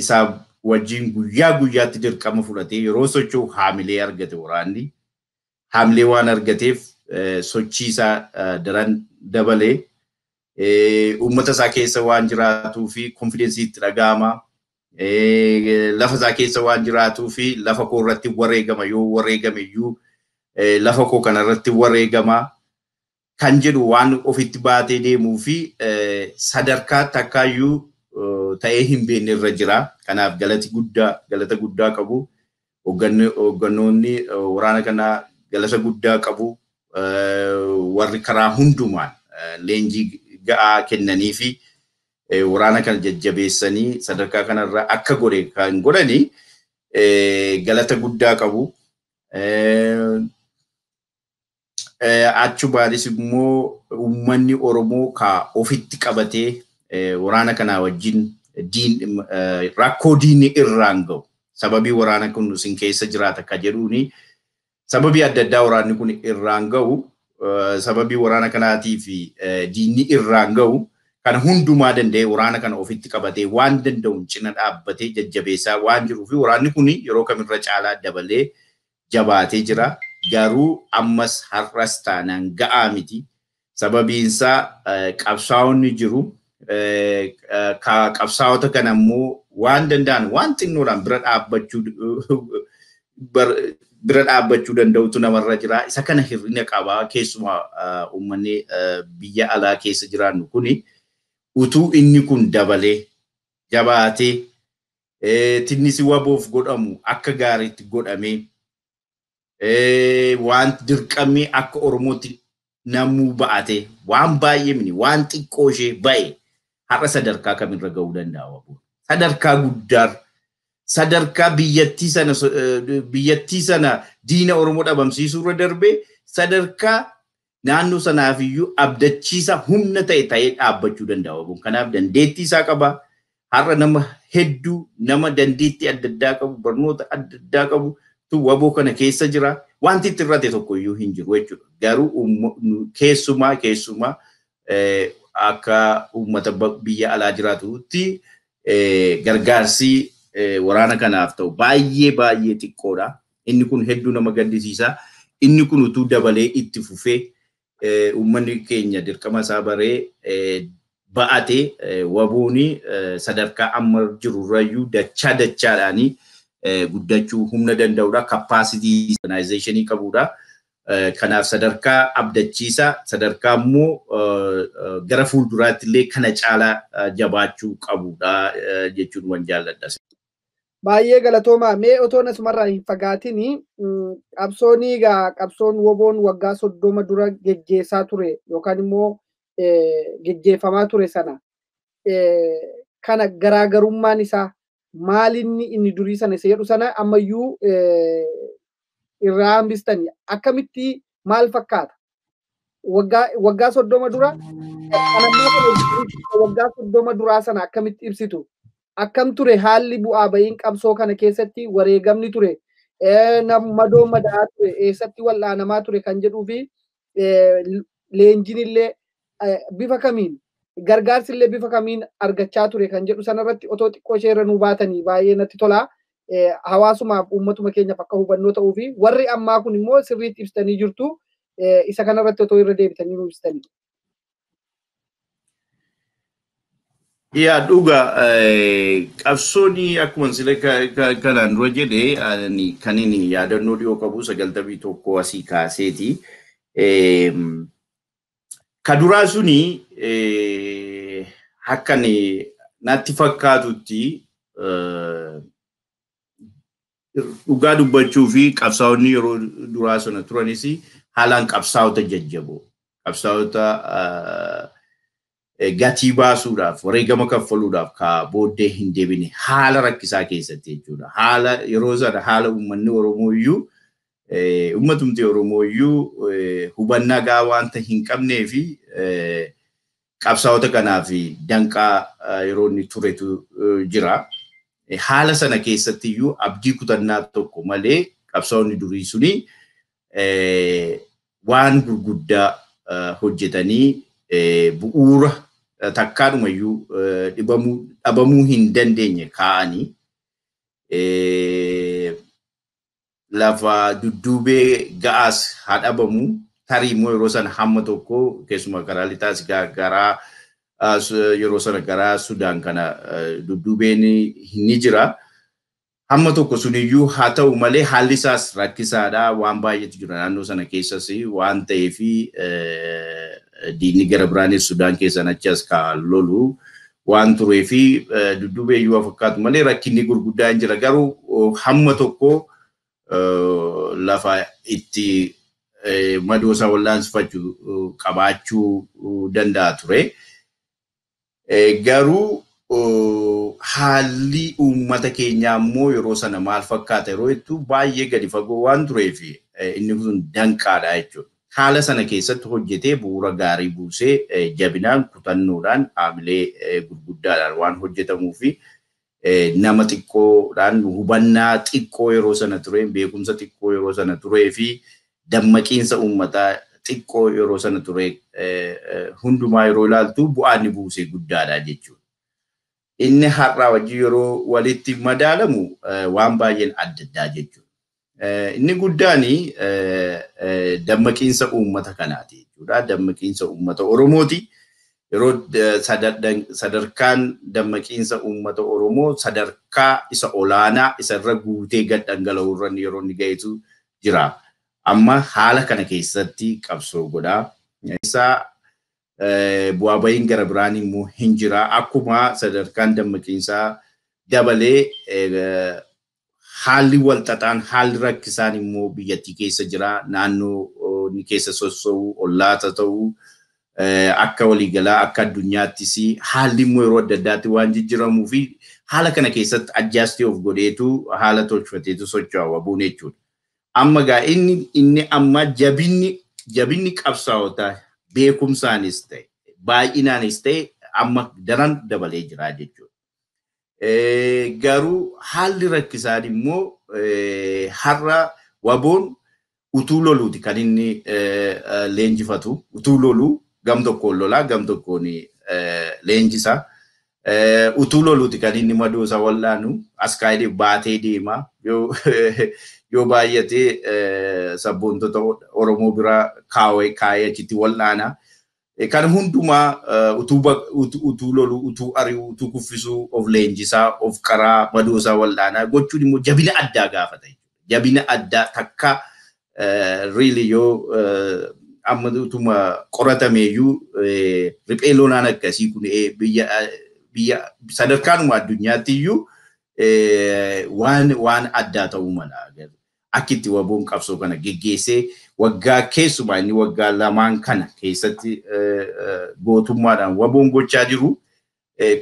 isa wajjin guyyaa guyyaatti dirqama fudhatee yeroo socho'u haamilee argate waraanni. Haamilee waan argateef sochii isaa daran dabalee uummata isaa keessa waan jiraatuu fi konfidensii itti dhaga'ama. Lafa isaa keessa waan jiraatuu fi lafa koo irratti wareegama yoo wareegame iyyuu lafa koo kanarratti wareegama kan jedhu waan ofitti baatee deemuu fi sadarkaa takkaayyuu ta'ee hin beekne irra jira. Kanaaf galata guddaa qabu. Hooggannoonni waraana kanaa galata guddaa qabu. Warri karaa hundumaan leenjii ga'aa kennanii fi waraana kana jajjabeessanii sadarkaa kanarra akka godhe kan godhani galata guddaa qabu. Achumaanis immoo uummanni Oromoo ka ofitti qabatee waraana kanaa wajjin rakkoo diinni irraan ga'u sababii waraana kun isin keessa jiraata ka jedhuuni sababii adda addaa waraanni kun irraan ga'u sababii waraana kanaatii fi diinni irraan ga'u kana hundumaa danda'ee waraana kana ofitti qabatee waan danda'uun cina dhaabbatee jajjabeessaa waan jiruuf waraanni kun yeroo kamirra caalaa dabalee jabaatee jira. Garuu ammas har'as taanaan ga'aa miti. Sababiinsaa qabsaa'onni jiru. Qabsaa'ota kana immoo waan danda'an waan xinnoodhaan bira dhaabbachuu danda'utu namarra jira. Isa kana hir'ina qabaa keessumaa uummanni biyya alaa keessa jiraannu kuni utuu inni kun dabalee jabaatee tinnisi waboof godhamu akka gaariitti godhamee waan dirqamee akka Oromootti namuu ba'ate waan baay'ee mini waan xiqqoo ishee ba'e har'a sadarkaa kamirra ga'uu danda'a. Sadarkaa guddaa sadarkaa biyyattii sana diina Oromoo dhabamsiisuu irra darbee sadarkaa naannoo sanaaf iyyuu abdachiisa humna ta'e ta'ee dhaabbachuu danda'a. Kanaaf dandeettii isaa qaba. Har'a nama hedduu nama dandeettii adda addaa qabu barnoota adda addaa qabu waboo kana keessa jira. Wanti itti irratti tokko iyyuu hin jiru jechuudha. Garuu keessumaa akka uummata biyya alaa jiraatutti gargaarsi waraana kanaaf ta'u baay'ee xiqqoodha. Inni kun hedduu nama gaddisiisa. Inni kun utuu dabalee itti fufee uummanni keenya dirqama isaa baree ba'ate wabooni sadarkaa amma jirurrayyuu dachaadhaanii guddachuu humna danda'udha. Capacity organizationii qabudha. Kanaaf sadarkaa abdachiisa sadarkaa immoo gara fuulduraatti illee kana caalaa jabaachuu qabudha jechuun waan jaalladha. Baay'ee galatooma. Mee otoo asumarraa hin fagaatin qabsoon woboon waggaa 30 dura geggeessaa ture yookaan immoo geggeeffamaa ture sana kana garaagarummaan isaa maalinni inni durii sana isa jedhu sana ammayyuu irraa hambistanii akkamitti maal fakkaata? Waggaa 30 dura waggaa 30 duraa sana akkamitti ibsitu? Akkam ture haalli bu'aa ba'iin qabsoo kana keessatti wareegamni ture madoo madaa ture eessatti wal'aanamaa ture kan jedhuu fi leenjiin illee bifa kamiin gargaarsi illee bifa kamiin argachaa ture kan jedhu sanarratti otoo xiqqoo ishee irra nuu baatanii baay'ee natti tola. Hawaasumaaf uummatuma keenyaaf akka hubannoo ta'uu fi warri ammaa kun immoo sirriitti ibsitanii jirtu isa kanarratti otoo irra deebitanii nuu ibsitanii. Yaa dhuga qabsooni akkuma sila kanaan dura jedhe kan inni yaadannoo dhiyoo qabu 91 asii kaaseeti. Kaduraa suni akkan natti fakkaatutti dhugaa dubbachuu fi qabsaa'onni yeroo duraa sana turanis haalaan qabsaa'ota jajjaboo qabsaa'ota gatii baasuudhaaf wareegama kaffaluudhaaf ka booddee hin deebine haala rakkisaa keessatti jechuudha. Haala yeroo sana haala uummanni Oromoo iyyuu uummatumti Oromoo iyyuu hubannaa gahaa wanta hin qabnee fi qabsaa'ota kanaaf danqaa yeroo inni turetu jira. Haala sana keessatti iyyuu abdii kutannaa tokko malee qabsaa'onni durii suni waan gurguddaa hojjetanii bu'uura takkaadhuma iyyuu dhabamuu hin dandeenye kaa'anii lafa dudduubee ga'aas haa dhabamu tarii immoo yeroo sana hamma tokko keessumaa karaa lixaas garaa yeroo sana garaa Sudaan kana dudduubeen ni jira. Hamma tokko suniyyuu haa ta'u malee haalli isaas rakkisaadha waan baay'eetu jira naannoo sana keessas waan ta'eef diinni gara biraanis Sudaan keessan achas ka lolu waan tureef dudduubee iyyuu fakkaatu malee rakkinni gurguddaan jira garuu hamma tokko lafa itti madoosa wallaansifachuu qabaachuu danda'a ture. Garuu haalli uummata keenyaa immoo yeroo sana maal fakkaata yeroo jettu baay'ee gadi fagoo waan tureef inni kun danqaadha jechuudha. Haala sana keessatti hojjetee bu'uura gaarii buusee jabinaan kutannoodhaan haamilee gurguddaadhaan waan hojjetamuu fi nama xiqqoodhaan hubannaa xiqqoo yeroo sana ture beekumsa xiqqoo yeroo sana turee fi dammaqiinsa uummataa xiqqoo yeroo sana ture hundumaa yeroo ilaaltu bu'aan buusee guddaadha jechuudha. Inni har'aa wajjin yeroo walitti madaalamu waan baay'een adda addaa jechuudha. Inni guddaan dammaqiinsa uummata kanaati jechuudha. Dammaqiinsa uummata Oromooti. Yeroo sadarkaan dammaqiinsa uummata Oromoo sadarkaa isa olaanaa isarra guutee gad dhangala'u irra yeroo inni ga'etu jira. Amma haala kana keessatti qabsoo godhaa. Isaa bu'aa ba'iin gara biraan immoo hin jira. Akkuma sadarkaan dammaqiinsaa dabalee haalli walxaxaan haalli rakkisaan immoo biyyattii keessa jira. Naannoo ni keessa sossoo'u, ollaata ta'u, akka waliigalaa akka addunyaattis haalli immoo yeroo adda addaatti waan jijjiiramuu fi haala kana keessatti adjustii of godheetu haala tolfateetu socho'a wabuun jechuudha. Amma gaa inni amma jabinni qabsaa'otaa beekumsaanis ta'e baay'inaanis ta'e amma daran dabalee jira jechuudha. Garuu haalli rakkisaan immoo har'a waboon utuu loluuti kan inni leenjifatu. Utuu loluu gam tokkoon lolaa gam tokkoon leenjisaa. Utuu loluuti kan inni madoosa wal'aanu as kaayidee baatee deema. Yoo baay'atee sabboontota Oromoo biraa kaayee achitti wal'aana. Kan hundumaa utuu loluu, utuu ari'uu, utuu kuffisuu, of leenjisaa, of qaraa, madoosaa wal'aanaa gochuun immoo jabina addaa gaafata. Jabina addaa takka really yoo amma utuma qoratameeyyuu riphee loonaan akkasii kun biyya sadarkaanuma addunyaatti iyyuu waan addaa ta'uu mala. Akkitti waboon qabsoo kana geggeessee waggaa keessumaa inni waggaa lamaan kana keessatti gootummaadhaan waboon gochaa jiru.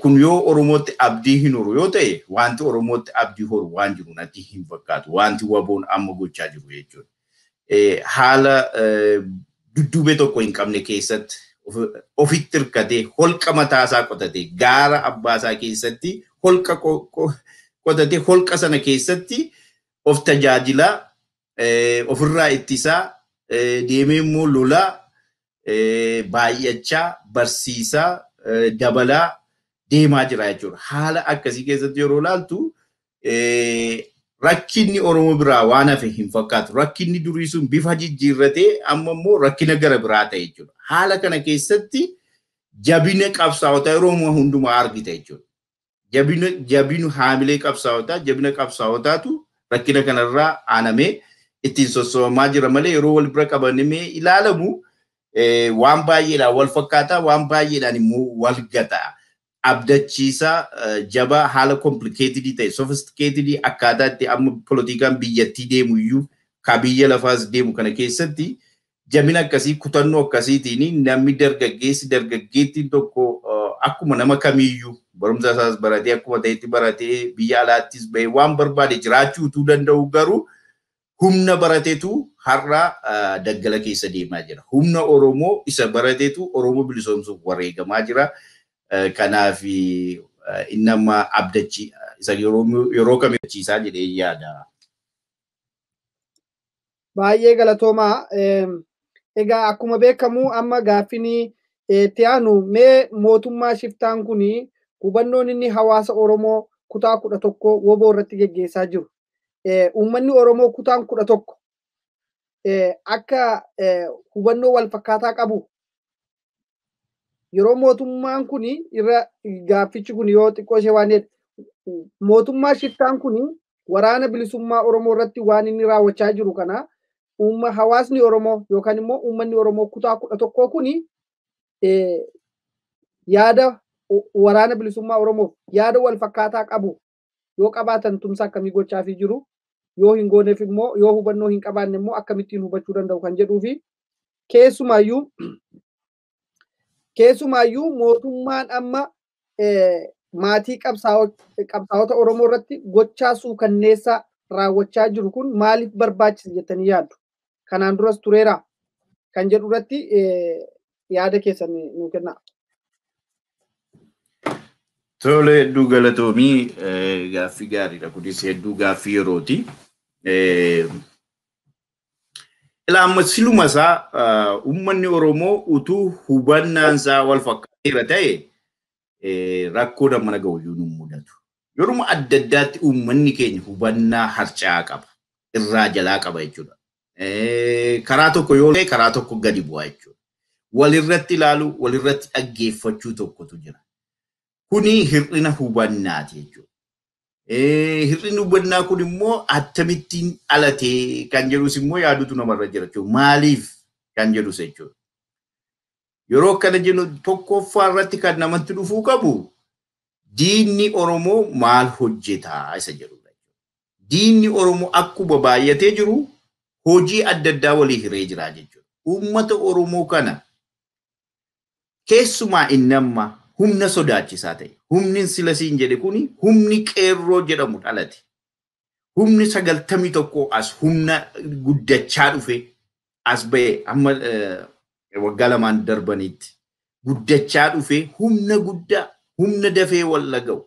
Kun yoo Oromootti abdii hin horu yoo ta'e wanti Oromootti abdii horu waan jiru natti hin fakkaatu. Wanti waboon amma gochaa jiru jechuudha. Haala dudduubee tokko hin qabne keessatti ofitti hirkatee holqa mataasaa qotatee gaara abbaasaa keessatti holqa qotatee holqa sana keessatti of tajaajilaa ofirraa ittisaa deemee immoo lolaa baay'achaa barsiisaa dabalaa deemaa jira jechuudha. Haala akkasii keessatti yeroo ilaaltu rakkinni Oromoo biraa waan hafe hin fakkaatu. Rakkinni durii sun bifa jijjiirratee amma immoo rakkina gara biraa ta'e jechuudha. Haala kana keessatti jabina qabsaa'otaa Oromoo hundumaa argita jechuudha. Jabina haamilee qabsaa'otaa, jabina qabsaa'otaatu rakkina kanarraa aanamee ittiin sossoomamaa jira malee yeroo wal bira qabamee ilaalamu waan baay'eedhaan wal fakkaataa, waan baay'eedhaan immoo wal gataa. Abdachiisaa jabaa haala complicated ta'e sophisticated akkaataa itti amma politikaan biyyattii deemu iyyuu ka biyya lafaas deemu kana keessatti jabina akkasii kutannoo akkasiitiin namni dargaggeettiin tokko akkuma nama kamiiyyuu barumsa isaas baratee akkuma ta'etti baratee biyya alaattis bahee waan barbaade jiraachuu utuu danda'u garuu humna barateetu har'a daggala keessa deemaa jira. Humna Oromoo isa barateetu Oromoo bilisoomsuuf wareegamaa jira. Kanaaf inni amma abdachi isa yeroo kam abdachiisaa jedhee yaada. Baay'ee galatoomaa. Egaa akkuma beekamu amma gaaffii itti aanu mee mootummaa shiftaan kuni hubannoon inni hawaasa Oromoo kutaa 11 woboo irratti geggeessaa jiru. Uummanni Oromoo kutaan 11 akka hubannoo wal fakkaataa qabu. Yeroo mootummaan kuni irra gaaffichi kun yoo xiqqoo ishee waan mootummaa shiftaan kuni waraana bilisummaa Oromoo irratti waan inni raawwachaa jiru kana hawaasni Oromoo yookaan immoo uummanni Oromoo kutaa 11 kuni yaada waraana bilisummaa Oromoo yaada wal fakkaataa qabu yoo qabaatan tumsa akkamii gochaafii jiru yoo hin gooneef immoo yoo hubannoo hin qabaanne immoo akkamittiin hubachuu danda'u kan jedhuu fi keessumaayyuu mootummaan amma maatii qabsaa'ota Oromoo irratti gochaa suukanneessaa raawwachaa jiru kun maaliif barbaachisa jettanii yaaddu? Kanaan duras tureera kan jedhu irratti yaada keessan nuu kennaa. Tole hedduu galatoomii gaaffii gaariidha. Kunis hedduu gaaffii yerooti. Ilaa siluma isaa uummanni Oromoo utuu hubannaan isaa wal fakkaateera ta'e rakkoo mana ga'uyyuu nu mudatu. Yeroo adda addaatti uummanni keenya hubannaa harca'aa qaba. Irraa jalaa qaba jechuudha. Karaa tokko yoo ta'e karaa tokko gadi bu'aa jechuudha. Walirratti ilaalu, walirratti dhaggeeffachuu tokkotu jira. Kuni hir'ina hubannaati jechuudha. Hir'inni hubannaa kun immoo akkamittiin dhalatee kan jedhus immoo yaadutu namarra jira jechuudha. Maaliif kan jedhus jechuudha. Yeroo kana jennu tokkoffaa irratti kan namatti dhufuu qabu diinni Oromoo maal hojjetaa isa jedhudha. diinni Oromoo akkuma baay'atee jiru hojii adda addaa walii hiree jira jechuudha. Uummata Oromoo kana keessumaa innamma humna sodaachisaa ta'e. Humni silasiin jedhe kuni humni qeerroo jedhamu dhalate. Humni 91 as humna guddachaa dhufe as ba'e amma waggaa lamaan darbanitti guddachaa dhufe humna guddaa humna dafee wal dhaga'u.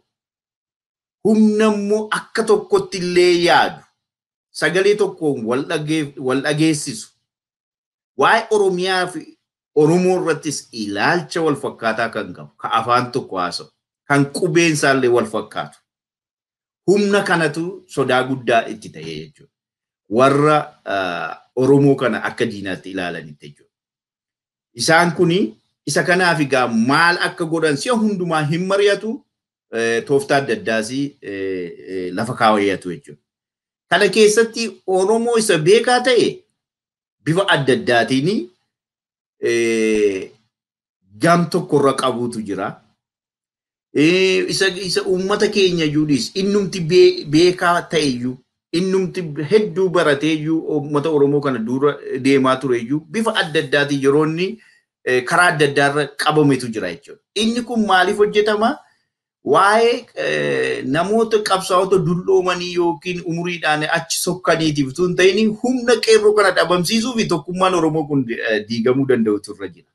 Humna immoo akka tokkotti illee yaadu sagalee tokkoon wal dhageessisu. Waa'ee Oromiyaa fi Oromoo irrattis ilaalcha wal fakkaataa kan qabu, kan afaan tokko haasa'u, kan qubeen isaallee wal fakkaatu. Humna kanatu sodaa guddaa itti ta'e jechuudha. Warra Oromoo kana akka diinaatti ilaalanitti jechuudha. Isaan kuni isa kanaaf egaa maal akka godhan si'a hundumaa hin mari'atu tooftaa adda addaas lafa kaawwayyatu jechuudha. Kana keessatti Oromoo isa beekaa ta'e bifa adda addaatiin gam tokkorra qabuutu jira. Isa uummata keenya iyyuudhis innumti beekaa ta'e iyyuu innumti hedduu baratee iyyuu uummata Oromoo kana dura deemaa ture iyyuu bifa adda addaatiin yeroo inni karaa adda addaarra qabametu jira jechuudha. Inni kun maaliif hojjetama? Waa'ee namoota qabsaa'ota dulloomanii yookiin umuriidhaan achi sokkaniitiif tun ta'ini humna qeerroo kana dhabamsiisuu fi tokkummaan Oromoo kun diigamuu danda'utu irra jira.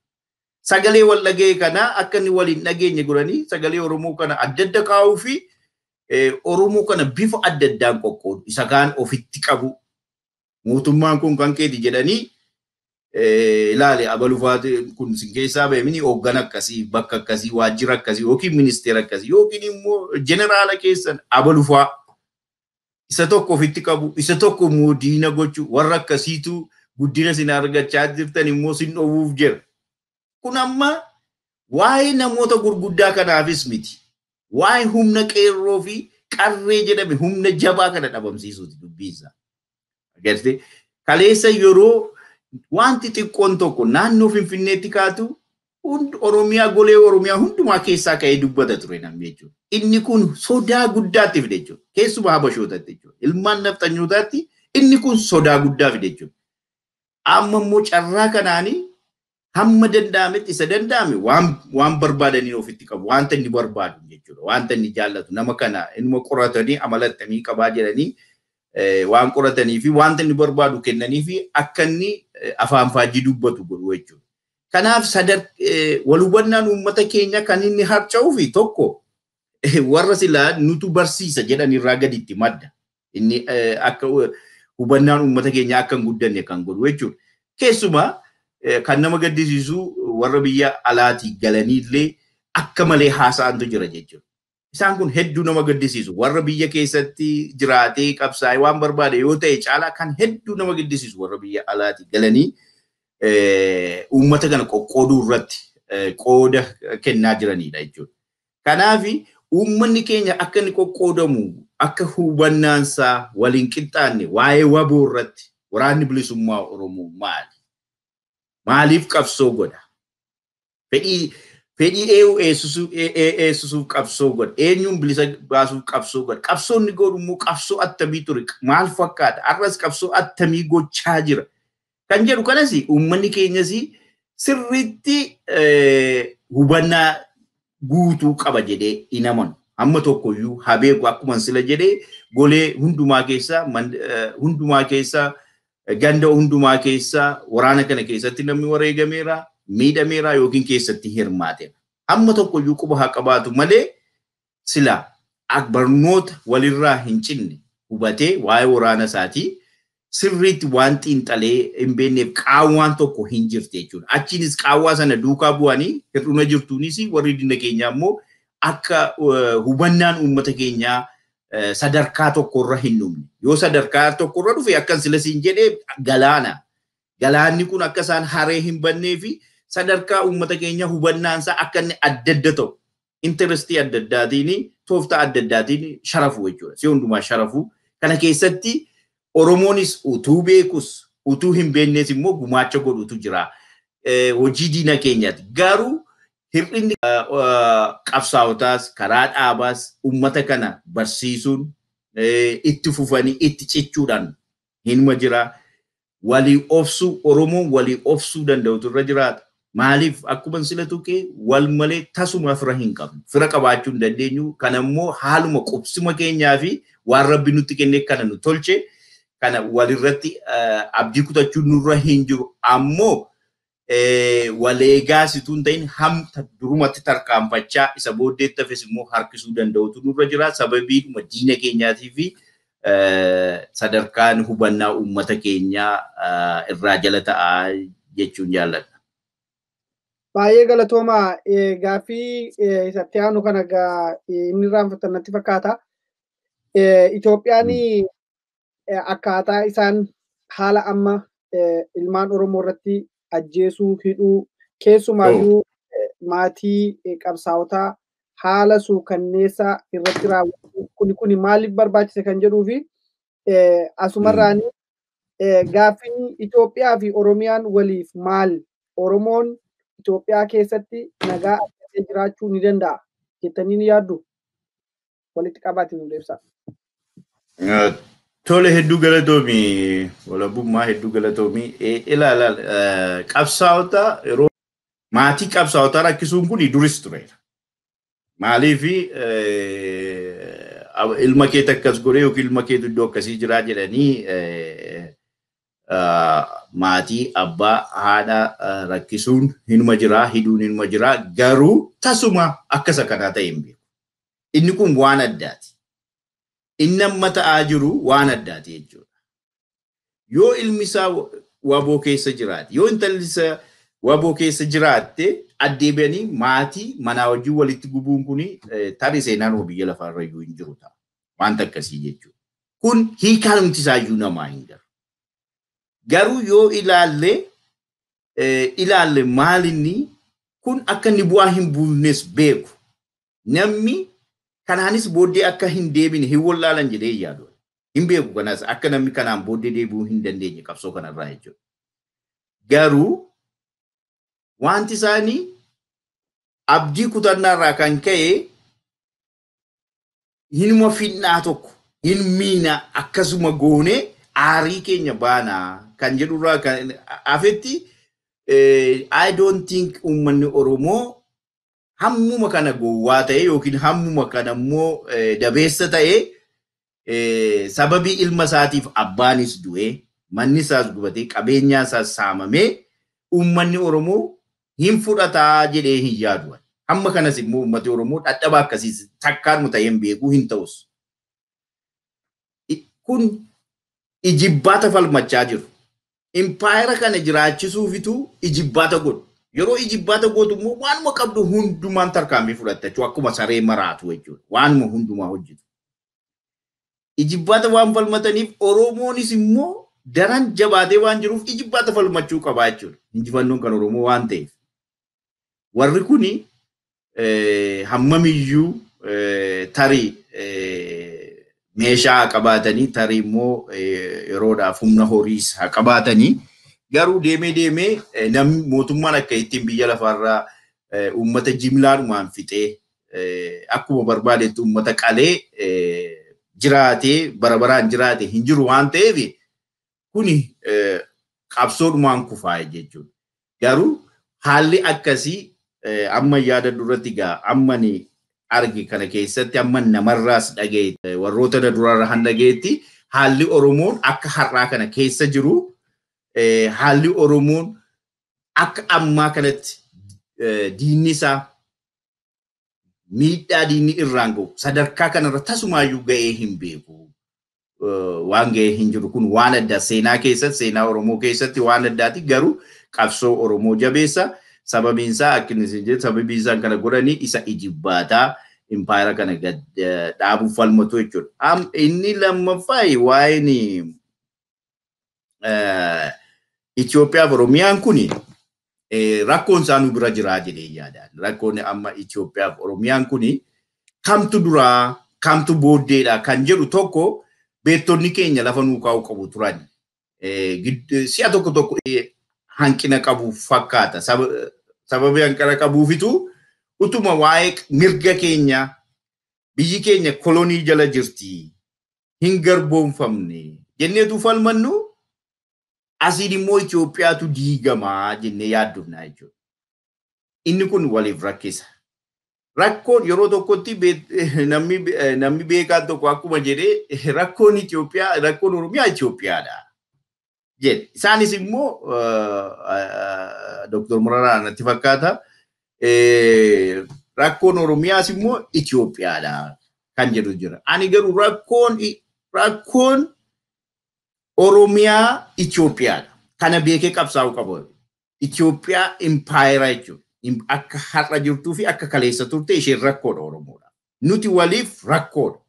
Sagalee wal dhagee kana akka inni waliin dhageenye godhanii sagalee Oromoo kana adda adda kaa'uu fi Oromoo kana bifa adda addaan qoqqoodu isa kaan ofitti qabu. Mootummaan kun kan keeti jedhanii ilaale abalufaati kun sin keessaa beemini hooggan akkasii bakka akkasii waajjira akkasii yookiin ministeera akkasii yookiin immoo jeneraala keessan abalufaa isa tokko ofitti qabu isa tokko immoo diina gochuu warra akkasiitu guddina sin argachaa jirtan immoo sin dhowwuuf jira. Kun amma waa'ee namoota gurguddaa kanaafis miti. Waa'ee humna qeerroo fi qarree jedhame humna jabaa kana dhabamsiisuuti dubbiinsa. Agartee kaleessa yeroo wanti xiqqoon tokko naannoo Finfinneetti kaatu Oromiyaa golee Oromiyaa hundumaa keessaa ka'ee dubbata ture namni jechuudha. Inni kun sodaa guddaatti fide jechuudha. Keessumaa Habashootaatti jechuudha. Ilmaan nafxanyootaatti inni kun sodaa guddaa fide jechuudha. Amma immoo carraa kanaanii hamma danda'ametti isa danda'ame waan barbaadanii ofitti qabu wanta inni barbaadu jechuudha. Wanta inni jaallatu nama kana inuma qoratanii amalattamii qabaa jedhanii waan qoratanii fi wanta inni barbaadu kennanii fi akka inni afaan faajii dubbatu godhu jechuudha. Kanaaf wal hubannaan uummata keenya kan inni harca'uu fi tokko warra silaa nutu barsiisa jedhan irraa gaditti madda. Inni akka hubannaan uummata keenya akka hin guddanne kan godhu jechuudha. Keessumaa kan nama gaddisiisu warra biyya alaatii galaniillee akka malee haasa'antu jira jechuudha. Isaan kun hedduu nama gaddisiisu. Warra biyya keessatti jiraatee qabsaa'ee waan barbaade yoo ta'e caalaa kan hedduu nama gaddisiisu warra biyya alaatii galanii uummata kana qoqqooduu irratti qooda kennaa jiranidha jechuudha. Kanaaf uummanni keenya akka inni qoqqoodamu akka hubannaansaa waliin qixxaanne waa'ee waboo irratti waraanni bilisummaa Oromoo maali? Maaliif qabsoo godha? Fedhii eesusuuf qabsoo godha. Eenyuun bilisa baasuuf qabsoo godha. Qabsoonni godhu immoo qabsoo attamii ture. Maal fakkaata? Arras qabsoo attamii gochaa jira. Kan jedhu kanas uummanni keenyas sirriitti hubannaa guutuu qaba jedhee hin amanu. Amma tokkoyyuu habeeku akkuma sila jedhee golee hundumaa keessaa ganda hundumaa keessaa waraana kana keessatti namni wareegameera miidhameera yookiin keessatti hirmaateera. Amma tokkoyyuu quba haa qabaatu malee sila barnoota walirraa hin cinne hubatee waa'ee waraana isaatii sirriitti waan xiinxalee hin beekneef qaawwaan tokko hin jirte jechuudha. Achiinis qaawwaa sana duukaa bu'anii hir'una jirtuunis warri diina keenyaa immoo akka hubannaan uummata keenyaa sadarkaa tokkorra hin dhumne. Yoo sadarkaa tokkorra dhufe akkan silasiin jedhee galaana. Galaanni kun akka isaan haree hin bannee fi sadarkaa uummata keenya hubannaansaa akka inni adda adda ta'u. Interestii adda addaatiin tooftaa adda addaatiin sharafu jechuudha. Si hundumaa sharafu. Kana keessatti Oromoonis utuu beekus utuu hin beeknes immoo gumaacha godhutu jira. Hojii diina keenyaati. Garuu hir'inni qabsaa'otaas karaa dhaabaas uummata kana barsiisuun itti fufanii itti cichuudhaan hinuma jira. Walii obsuu Oromoon walii obsuu danda'utu irra jiraata. Maaliif akkuma sila tuqee wal malee tasuma fira hin qabnu. Fira qabaachuu hin dandeenyu. Kana immoo haaluma qubsuma keenyaa fi waan Rabbi nutti kennee kana nu tolche kana walirratti abdii kutachuun nurra hin jiru. Ammoo waleegaasituu hin ta'in hamta durumatti tarkaanfachaa isa booddeetti hafes immoo harkisuu danda'utu nurra jira. Sababiidhuma diina keenyaatii fi sadarkaan hubannaa uummata keenyaa irraa jala ta'aa jechuun jaalladha. Baay'ee galatoomaa gaaffii isatti aanu kana inni irraanfatan natti fakkaata. Itoophiyaan akkaataa isaan haala amma ilmaan Oromoo irratti ajjeesuu hidhuu keessumaayyuu maatii qabsaa'otaa haala suukanneessaa irratti raawwatu kuni maaliif barbaachise kan jedhuu fi asumarraan gaaffiin Itoophiyaa fi Oromiyaan waliif maal? Oromoon Itoophiyaa keessatti nagaa argatee jiraachuu ni danda'a jettanii ni yaaddu? Walitti qabaatiin nu deebisa. Tole hedduu galatoomii walabummaa hedduu galatoomii ilaala qabsaa'ota yeroo maatii qabsaa'otaa rakkisuun kun duris tureera. Maaliif ilma kee takkas godhee yookiin ilma kee iddoo akkasii jiraa jedhanii maatii abbaa haadha rakkisuun hinuma jiraa hidhuun hinuma jiraa garuu tasuma akkasa kanaa ta'e hin beeku. Inni kun waan addaati. Inni amma ta'aa jiru waan addaati jechuudha. Yoo ilmi isaa waboo keessa jiraate yoo intalli isaa waboo keessa jiraatte addeebi'anii maatii manaa wajjin walitti gubuun kuni tarii seenaan biyya lafaarra iyyuu hin jiru ta'a. Wanta akkasii jechuudha. Kun hiikaan humti isaayyuu namaa hin garu. Garuu yoo ilaalle maalinni kun akka inni bu'aa hin buufnes beeku. Namni kanaanis booddee akka hin deebine hin wallaalan jedhee yaadu. Hin beeku kanas akka namni kanaan booddee deebi'uu hin dandeenye qabsoo kanarraa jechuudha. Garuu wanti isaanii abdii kutannaarraa kan ka'e hinuma finnaa tokko hin miina akkasuma goone aarii keenya baanaa kan jedhurraa kan afetti I don't think uummanni Oromoo hammuma kana gowwaa ta'e yookiin hammuma kana immoo dabeessa ta'e sababii ilma isaatiif abbaanis du'e manni isaas gubatee qabeenyaa isaas saamamee uummanni Oromoo hin fudhataa jedhee hin yaadu. Hamma kanas immoo uummati Oromoo dadhabaa akkasii takkaanuma ta'ee hin beeku hin ta'us. Kun ijibbaata falmachaa jiru. Impaayera kana jiraachisuufitu ijibbaata godhu. Yeroo ijibbaata gootu immoo waanuma qabdu hundumaan tarkaanfii fudhatta jechuudha. Akkuma saree maraatu jechuudha. Waanuma hundumaa hojjetu. Ijibbaata waan falmataniif Oromoonis immoo daran jabaatee waan jiruuf ijibbaata falmachuu qabaa jechuudha. Injifannoon kan Oromoo waan ta'eef. Warri kuni hammamiyyuu tarii meeshaa qabaatanii tarii immoo yeroodhaaf humna horiis qabaatanii garuu deemee namni mootummaan akka ittiin biyya lafaarraa uummata jimlaadhumaan fixee akkuma barbaadetti uummata qalee jiraatee barabaraan jiraate hin jiru waan ta'eef kuni qabsoodhumaan kufaa jechuudha. Garuu haalli akkasii amma yaada duratti gaa ammani argi kana keessatti amma namarraas dhagee warroota durarra han dhageetti haalli Oromoon akka har'aa kana keessa jiru haalli Oromoon akka ammaa kanatti diinni isaa miidhaa diinni irraan gahu sadarkaa kanarra tasumaayyuu ga'ee hin beeku. Waan ga'ee hin jiru kun waan addaa seenaa keessatti seenaa Oromoo keessatti waan addaati garuu qabsoo Oromoo jabeessa. Sababiin isaa akkuma isin jettan sababiin isaan kana godhanii isa ijibbaataa impaayera kana dhaabuuf falmatu jechuudha. Inni lammaffaa waa'een Itoophiyaa fi Oromiyaan kuni rakkoon isaanii bira jiraa jedhee yaadaan. Rakkoon amma Itoophiyaa fi Oromiyaan kuni kamtu duraa kamtu booddeedha kan jedhu tokko beektonni keenya lafa nuu kaa'uu qabu turan. Si'a tokko hanqina qabu fakkaata. Sababii hanqina qabuufitu utuma waa'ee mirga keenya biyyi keenya kolonii jala jirti. hin garboomfamne jenneetu falmannu asiin immoo Itoophiyaatu diigamaa jennee yaaddofna jechuudha. Inni kun waliif rakkisa. Rakkoon yeroo tokkotti namni beekaan tokko akkuma jedhee rakkoon Itoophiyaa rakkoon Oromiyaa Itoophiyaadha. Jedhe isaanis immoo Dr. Mararaa natti fakkaata rakkoon Oromiyaas immoo Itoophiyaadha kan jedhu jira. Ani garuu rakkoon Oromiyaa Itoophiyaadha. Kana beekee qabsaa'uu qabu. Itoophiyaa impaayera jechuudha. Akka har'a jirtuu fi akka kaleessa turte isheen rakkoodha Oromoodha. Nuti waliif rakkoodha.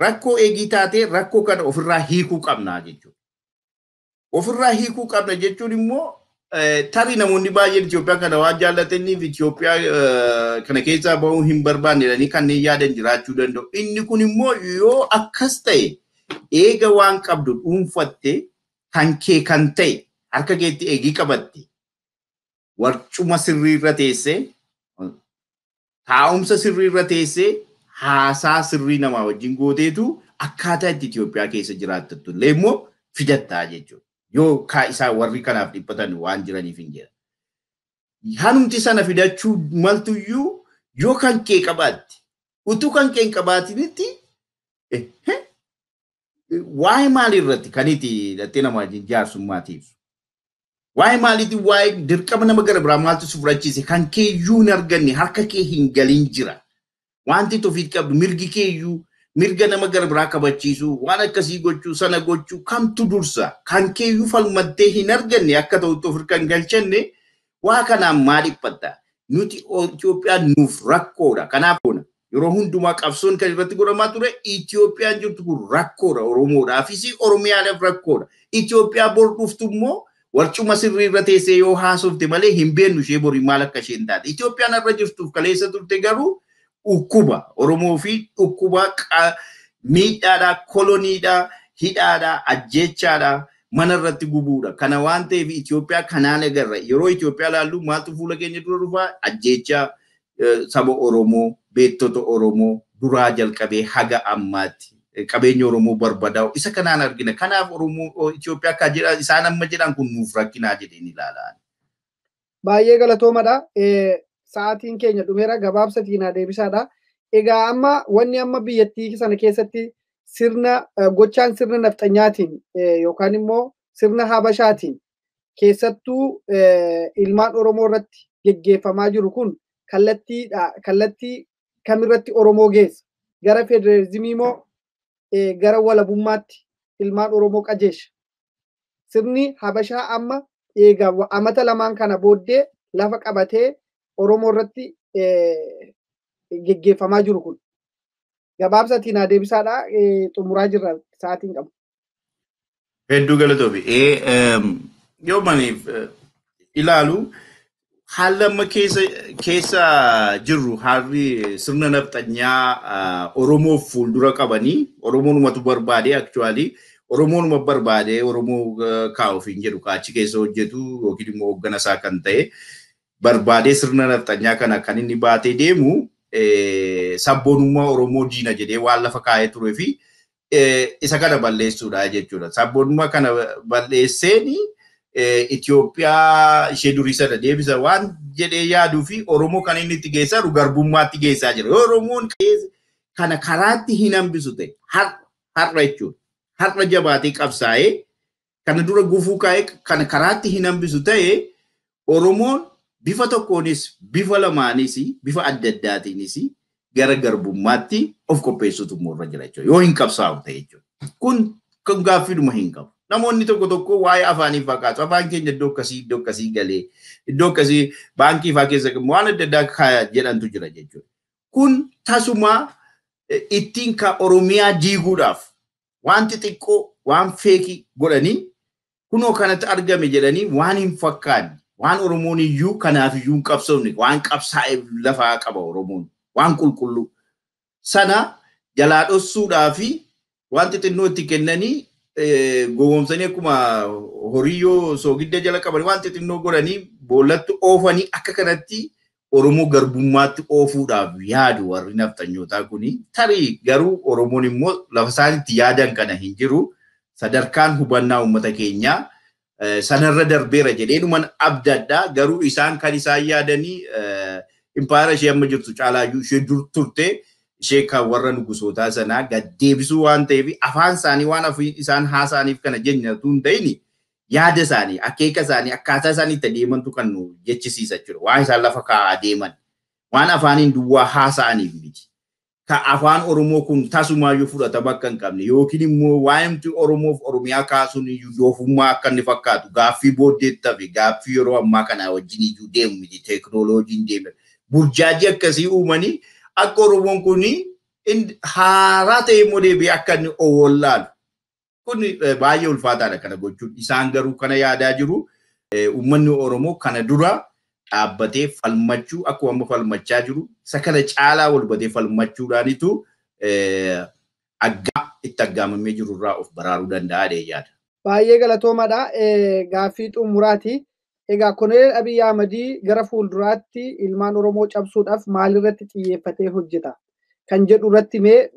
Rakkoo eegii taatee rakkoo kana ofirraa hiikuu qabnaa jechuudha. Ofirraa hiikuu qabna jechuun immoo tarii namoonni baay'een Itoophiyaa kana waan jaallataniif Itoophiyaa kana keessaa bahuu hin barbaanne jedhanii kanneen yaadan jiraachuu danda'u. Inni kun immoo yoo akkas ta'e eega waan qabdu dhuunfatte kan kee kan ta'e harka keetti eegii qabatte warcuma sirriirra teessee taa'umsa sirriirra teessee haasaa sirrii namaa wajjin gooteetu akkaataa itti Itoophiyaa keessa jiraattattu illee immoo fidattaa jechuudha. Yoo isaa warri kanaaf dhiphatan waan jiraniif hin jedha. Hanumti sana fidachuu maltuyyuu yoo kan kee qabaatte utuu kan kee hin qabaatinitti waa'ee maalirratti kan itti dhattee nama jaarsummaatiif. Waa'ee maaliiti waa'ee dirqama nama gara biraa maaltu si fudhachiise kan keeyyuu hin arganne harka kee hin galin jira. Wanti tofiit qabdu mirgi keeyyuu mirga nama gara biraa kabachiisu waan akkasii gochuu sana gochuu kamtu dursa kan keeyyuu falmattee hin arganne akka ta'utti ofirra kan galchanne waa kanaan maa dhiphatta. Nuti Itoophiyaan nuuf rakkoodha. Kanaaf yeroo hundumaa qabsoon kan irratti godhamaa ture Itoophiyaan jirtu kun rakkoodha Oromoodhaafis Oromiyaadhaaf rakkoodha. Itoophiyaa bor dhuftu immoo warcuma sirriirra teessee yoo haasofte malee hin beeknu ishee borii maal akka isheen taate. Itoophiyaan irra jirtuuf kaleessa turte garuu ukkuba Oromoo fi ukkuba miidhaadha, koloniidha, hidhaadha, ajjechaadha, mana irratti gubuudha. Kana waan ta'eef Itoophiyaa kanaan agarra. Yeroo Itoophiyaa laallu maaltu fuula keenya dura dhufa? Ajjechaa saba Oromoo, beektota Oromoo duraa jalqabee haga ammaatti qabeenya Oromoo barbadaa'u isa kanaan argina. Kanaaf Oromoo Itoophiyaa akka jedhan isaan amma jedhan kun nuuf rakkinaa jedhanii ilaalan. Baay'ee galatoomadha. Sa'aatiin keenya dhumeera gabaabsatiin deebisaadha. Egaa amma wanni amma biyyattii sana keessatti gochaan sirna nafxanyaatiin yookaan immoo sirna habashaatiin keessattuu ilmaan Oromoo irratti geggeeffamaa jiru kun kallattii kamirratti Oromoo geessa? Gara federalizimii moo gara walabummaatti ilmaan Oromoo qajeesha? Sirni habashaa amma egaa amata lamaan kana booddee lafa qabatee Oromoo irratti geggeeffamaa jiru kun gabaabsatiin deebisaadha. Xumuraa jirra sa'aatiin qabu. Hedduu galatoomi. Yoo maniif ilaalu haala amma keessa jirru haalli sirna nafxanyaa Oromoof fuuldura qabanii Oromoonumatu barbaade actually Oromoonuma barbaade Oromoo kaa'uuf hin jedhu kaachi keessa hojjetu yookiin immoo hoogganasaa kan ta'e barbaade sirna nafxanyaa kana kan inni baatee deemu sabboonummaa Oromoo diina jedhee waan lafa kaa'ee turee fi isa kana balleessuudha jechuudha. Sabboonummaa kana balleesseeni Itoophiyaa ishee durii sana deebisa waan jedhee yaaduu fi Oromoo kan inni itti geessaa garbummaatti geessaa jira. Oromoon kana karaatti hin hambisu ta'e har'a jechuudha. Har'a jabaatee qabsaa'ee kana dura gufuu kaa'ee kana karaatti hin hambisu ta'e Oromoon bifa tokkoonis bifa lamaanis bifa adda addaatiinis gara garbummaatti of qopheessutu irra jira jechuudha. Yoo hin qabsaa'u ta'e jechuudha. Kun gaaffiidhuma hin qabu. Namoonni tokko waa'ee afaanii fakkaatu. Afaan keenya iddoo akkasii galee iddoo akkasii baankii fa'aa keessa waan adda addaa jedhantu jira jechuudha. Kun tasuma ittiin ka Oromiyaa diiguudhaaf waan xixiqqoo waan feekii godhanii kunoo kanatti argame jedhanii waan hin fakkaanne waan Oromoon iyyuu kanaaf iyyuu hin qabsoofne waan qabsaa'e lafaa qaba Oromoon waan qulqulluu sana jalaa dhossuudhaa fi waan xixinnoo itti kennanii gowwoomsanii akkuma horiyyoo soogidda jala qaban waan xixinnoo godhanii boollatti oofanii akka kanatti Oromoo garbummaatti oofuudhaaf yaadu warri nafxanyootaa kuni tarii garuu Oromoon immoo lafa isaanitti yaadan kana hin jiru sadarkaan hubannaa uummata keenyaa sanarra darbeera jedheenuman abdaddaa garuu isaan kan isaan yaadanii impaayera ishee amma jirtu caalaayyuu ishee dur turte ishee kan warra nugusootaa sanaa gad deebisuu waan ta'eef afaan isaanii waan isaan haasa'aniif kana jennatu hin ta'ini yaada isaanii akeeka isaanii akkaataa isaanii itti deemantu kan nu jechisiisa jechuudha. Waan isaan lafa kaa'aa deeman waan afaaniin duwwaa haasa'aniif miti. Ka afaan Oromoo kun tasumaayyuu fudhatama akka hin qabne yookiin immoo waa'imti Oromoof Oromiyaa kaasuun iyyuu doofummaa akka inni fakkaatu gaaffii booddeetti fi gaaffii yeroo ammaa kana wajjin iyyuu deemu miti teekinooloojiin deemu. Burjaajii akkasii uumanii akka Oromoon kun haaraa ta'e immoo deebi'ee akka inni owollaalu. Kun baay'ee ulfaataadha kana gochuun. Isaan garuu kana yaadaa jiru. Uummanni Oromoo kana dura dhaabbatee falmachuu akkuma amma falmachaa jiru. Isa kana caalaa wal batee falmachuudhaanitu itti aggaamamee jiru irraa of baraaruu danda'a yaada. Baay'ee galatoomaadha. Gaaffii xumuraati. Egaa Koloneel Abiy Ahmad gara fuulduraatti ilmaan Oromoo cabsuudhaaf maalirratti xiyyeeffatee hojjeta? Kan jedhu irratti mee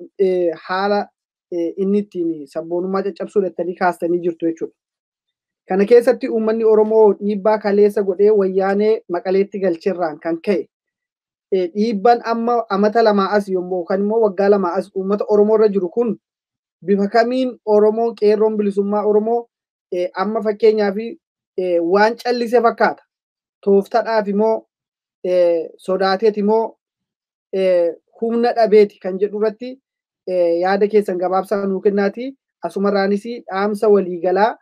haala inni ittiin sabboonummaa caccabsuu jettanii kaastanii jirtu jechuudha. Kana keessatti uummanni Oromoo dhiibbaa kaleessa godhee wayyaanee Maqaleetti galcheerraan kan ka'e dhiibbaan amma amata lamaa as yommuu kan immoo waggaa lamaa as uummata Oromoo irra jiru kun bifa kamiin Oromoon qeerroon bilisummaa Oromoo amma fakkeenyaaf waan callise fakkaata. Tooftadhaaf immoo sodaateet immoo humna dhabeeti kan jedhu irratti yaada keessan gabaabsaa nuu kennaati. Asumarraanis dhaamsa waliigalaa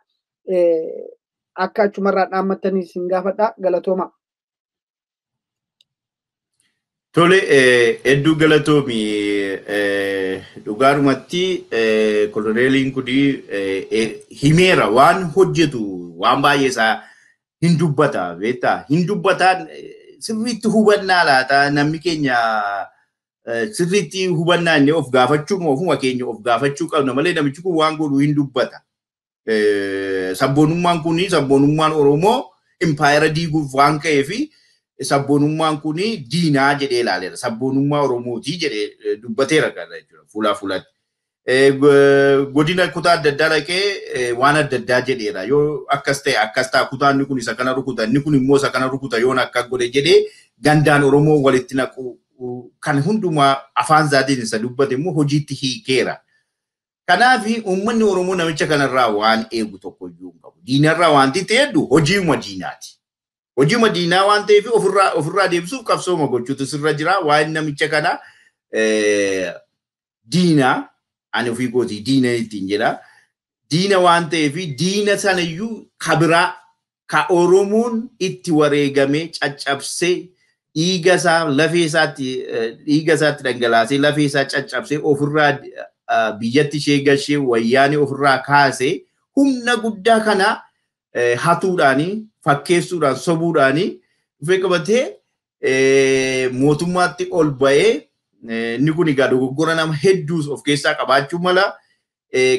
akka achumarraa dhaammattanii sin gaafadha. Galatooma. Tole hedduu galatoomi dhugaadhumatti koloneeliin kun himeera waan hojjetu waan baay'ee isaa hin dubbata beektaa hin dubbataan sirriitti hubannaa laata namni keenya sirriitti hubannaa inni of gaafachuu ofuma keenya of gaafachuu qabna malee namichi kun waan godhu hin dubbata. Sabboonummaan kun sabboonummaan Oromoo impaayera diiguuf waan ka'eefi sabboonummaan kun diinaa jedhee ilaaleera. Sabboonummaa Oromootii jedhee dubbateera kana jechuudha fuulaa fuulatti. Godina kutaa adda addaa dhaqee waan adda addaa jedheera. Yoo akkas ta'e akkas ta'a kutaan kun isa kana rukuta inni kun immoo isa kana rukuta yoon akka godhe jedhee gandaan Oromoo walitti naqu kan hundumaa afaan isaatiin isa dubbate immoo hojiitti hiikeera. Kanaaf uummanni Oromoo namicha kanarraa waan eegu tokko iyyuu hin qabu. Diinarraa wanti ta'eddu hojiima diinaati. Hojiima diinaa waan ta'eef ofirraa deebisuuf qabsooma gochuutu sirra jira. Waan namicha kana diinaa ani ofii gootii diina ittiin jedha. Diina waan ta'eef diina sanayyuu kabiraa ka Oromoon itti wareegamee caccabsee dhiiga isaatti dhangalaasee lafee isaa caccabsee ofirraa biyyatti ishee galchee wayyaanii ofirraa kaasee humna guddaa kana hatuudhaanii fakkeessuudhaan sobuudhaanii dhufee qabatee mootummaatti ol ba'ee inni kun egaa dogoggora nama hedduus of keessaa qabaachuu mala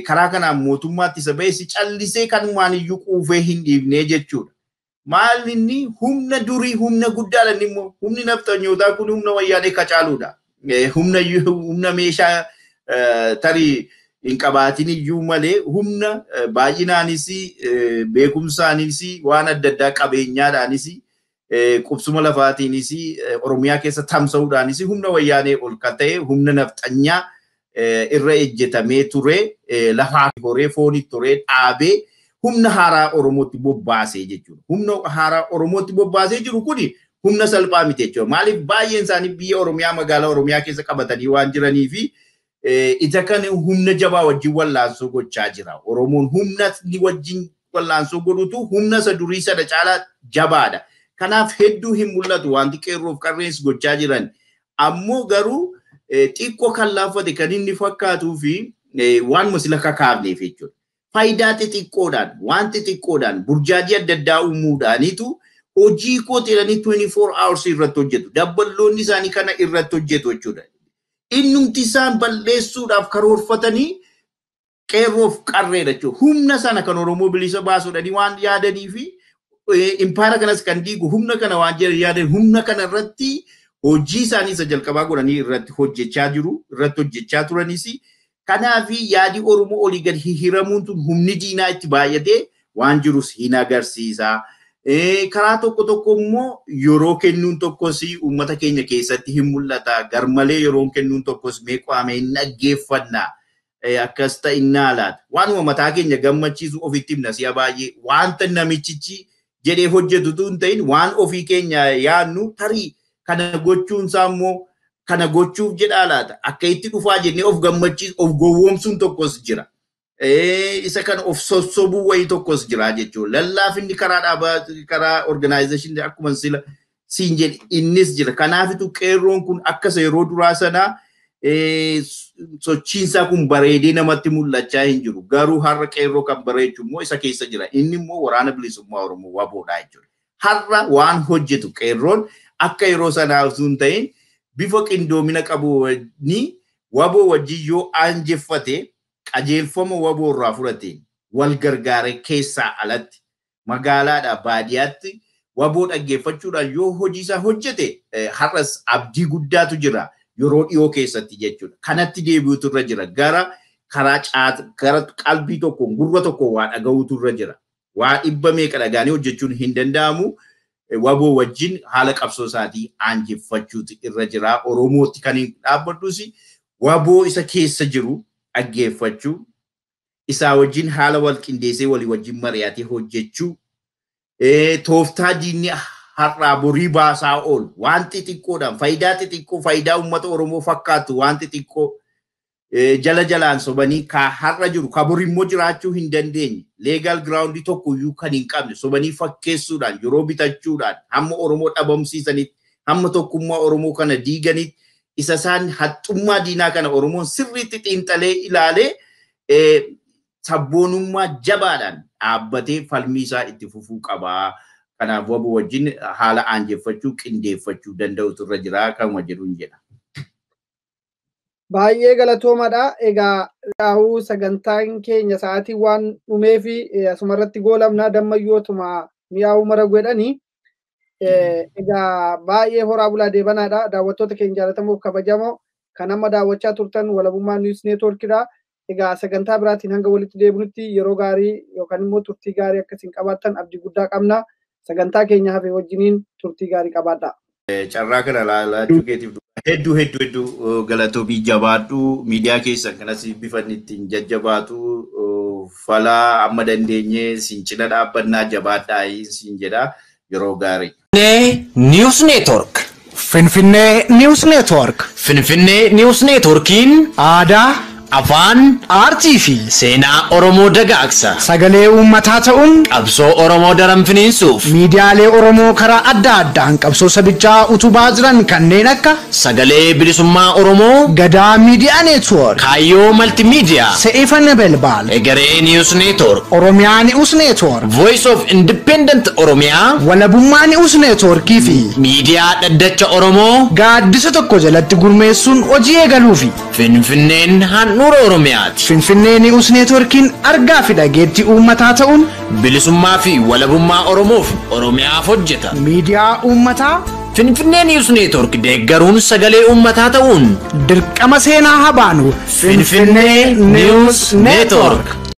karaa kanaan mootummaatti isa ba'ee si callisee kanumaan iyyuu quufee hin dhiibnee jechuudha. Maal inni humna durii humna guddaadhaan immoo humni nafxanyootaa kun humna wayyaanee kacaaluudha. Humna meeshaa tarii hin qabaatin iyyuu malee humna baay'inaanis beekumsaanis waan adda addaa qabeenyaadhaanis qubsuma lafaatiinis Oromiyaa keessa tamsa'uudhaanis humna wayyaanee ol kan ta'e humna nafxanyaa irra ejjetamee ture lafaa horee foonitti horee dhaabee humna haaraa Oromootti bobbaasee jechuudha. Humna haaraa Oromootti bobbaasee jiru kuni humna salphaa miti jechuudha. Maaliif baay'een isaanii biyya Oromiyaa magaalaa Oromiyaa keessa qabatanii waan jiraniifi ita kan humna jabaa wajjin wallaansoo gochaa jira. Oromoon humna wajjin wallaansoo godhutu humna isa durii sana caalaa jabaadha. Kanaaf hedduu hin mul'atu wanti qeerroof qarrees gochaa jiran. Ammoo garuu xiqqoo kan laaffate kan inni fakkaatuu fi waan masila kakaafneef jechuudha. Faayidaa xixiqqoodhaan waan xixiqqoodhaan burjaajii adda addaa uumuudhaanitu hojii kooteedhanii 24 hours irratti hojjetu. Dabballoonni isaanii kana irratti hojjetu jechuudha. Innumti isaan balleessuudhaaf karoorfatanii qeerroof qarreedha jechuudha. Humna sana kan Oromoo bilisa baasuudhaanii waan yaadanii fi impaara kanas kan diigu humna kana waan jedhan humna kana irratti hojii isaanii isa jalqabaa godhanii irratti hojjechaa jiru irratti hojjechaa turanis kanaafi yaadi Oromoo olii gad hihiramuun tun humni diinaa itti baay'atee waan jirus hin agarsiisa. Karaa tokko immoo yeroo kennuun tokkos uummata keenya keessatti hin mul'ata. Garmalee yeroo kennuun tokkos meeqaamee hin dhaggeeffanna. Akkas ta'innaa laata. Waanuma mataa keenya gammachiisu ofitti himna si'a baay'ee wanta namichichi jedhee hojjetu tun ta'in waan ofii keenya yaadnu tarii kana gochuunsaa immoo kana gochuuf jedhaa laata. Akka itti dhufaa jennee of gammachiisu of gowwoomsuun tokkos jira. Isa kan of sossobuu wayii tokkos jira jechuudha. Lallaafinni karaa dhaabaa karaa organization akkuma sila siin jedhe innis jira. Kanaafitu qeerroon kun akkasa yeroo duraa sanaa sochiinsaa kun bareedee namatti mul'achaa hin jiru. Garuu har'a qeerroo kan bareechu immoo isa keessa jira. Inni immoo waraana bilisummaa Oromoo waboodha jechuudha. Har'a waan hojjetu qeerroon akka yeroo sanaa osoo hin ta'in bifa qindoomina qabu ni waboo wajjin yoo aanjeffate qajeelfama waboo irraa fudhate wal gargaaree keessaa alatti magaalaadhaa baadiyyaatti waboo dhaggeeffachuudhaan yoo hojii isaa hojjete har'as abdii guddaatu jira. Yeroo dhiyoo keessatti jechuudha. Kanatti deebi'utu irra jira. Gara qalbii tokko gurra tokko waa dhaga'uutu irra jira. Waa dhibba meeqa dhagaanii hojjechuun hin danda'amu. Waboo wajjin haala qabsoo isaatii aanjeffachuutu irra jira. Oromootti kan hin dhaabbadhus waboo isa keessa jiru dhaggeeffachuu. Isaa wajjin haala wal qindeessee walii wajjin mari'atee hojjechuu. Tooftaa diinni har'aa borii baasaa oolu wanti xiqqoodhaan faayidaa uummata Oromoo fakkaatu wanti xiqqoo jala jalaan sobanii ka har'a jiru ka borii immoo jiraachuu hin dandeenye legal ground tokko iyyuu kan hin qabne sobanii fakkeessuudhaan yeroo bitachuudhaan hamma Oromoo dhabamsiisanitti hamma tokkummaa Oromoo kana diiganitti isa isaan haxxummaa diinaa kana Oromoon sirriitti xiinxalee ilaalee sabboonummaa jabaadhaan dhaabbatee falmii isaa itti fufuu qabaa. Kanaaf waboo wajjin haala aanjeffachuu qindeeffachuu danda'utu irra jira kanuma jedhuun jedha. Baay'ee galatoomadha. Egaa raawuu sagantaan keenya sa'aatii waan dhumeef asumarratti goolamna dammayyootuma mi'aawuu mara godhanii. Egaa baay'ee horaa bulaa deebanaadha. Daawwattoota keenya jaallatamoo kabajamoo kan amma daawwachaa turtan walabummaa News Networkidha. Egaa sagantaa biraatiin hanga walitti deebinutti yeroo gaarii yookaan immoo turtii gaarii akkasiin qabaattan abdii guddaa qabna. Sagantaa keenya hafe wajjiniin turtii gaarii qabaadha. Carraa kana laachuu keetiif hedduu galatoomi jabaadhu miidiyaa keessan kanas bifan ittiin jajjabaatu falaa amma dandeenye siin cina dhaabbannaa jabaadhaa siin jedha yeroo gaarii. News Network. Finfinnee News Network. Finfinnee News Networkiin aadaa afaan aartii fi seenaa Oromoo dagaagsa sagalee uummataa ta'uun qabsoo Oromoo daran finiinsuuf miidiyaalee Oromoo karaa adda addaan qabsoo sabichaa utubaa jiran kanneen akka sagalee bilisummaa Oromoo Gadaa Miidiyaa Neetwoork Kaayyoo Maltiimiidiyaa Se'ifan Belbaal Egeree News Network Oromiyaa News Network Voice of Independent Oromiyaa Walabummaa News Networkii fi miidiyaa dhaddacha Oromoo gaaddisa tokko jalatti gurmeessuun hojii eegaluufi Finfinneen Nuura Oromiyaati. Finfinnee News Networkiin argaa fi dhageettii uummataa ta'uun bilisummaa fi walabummaa Oromoof Oromiyaaf hojjeta. Miidiyaa uummataa Finfinnee News Network deeggaruun sagalee uummataa ta'uun dirqama seenaa habaanu Finfinnee News Network.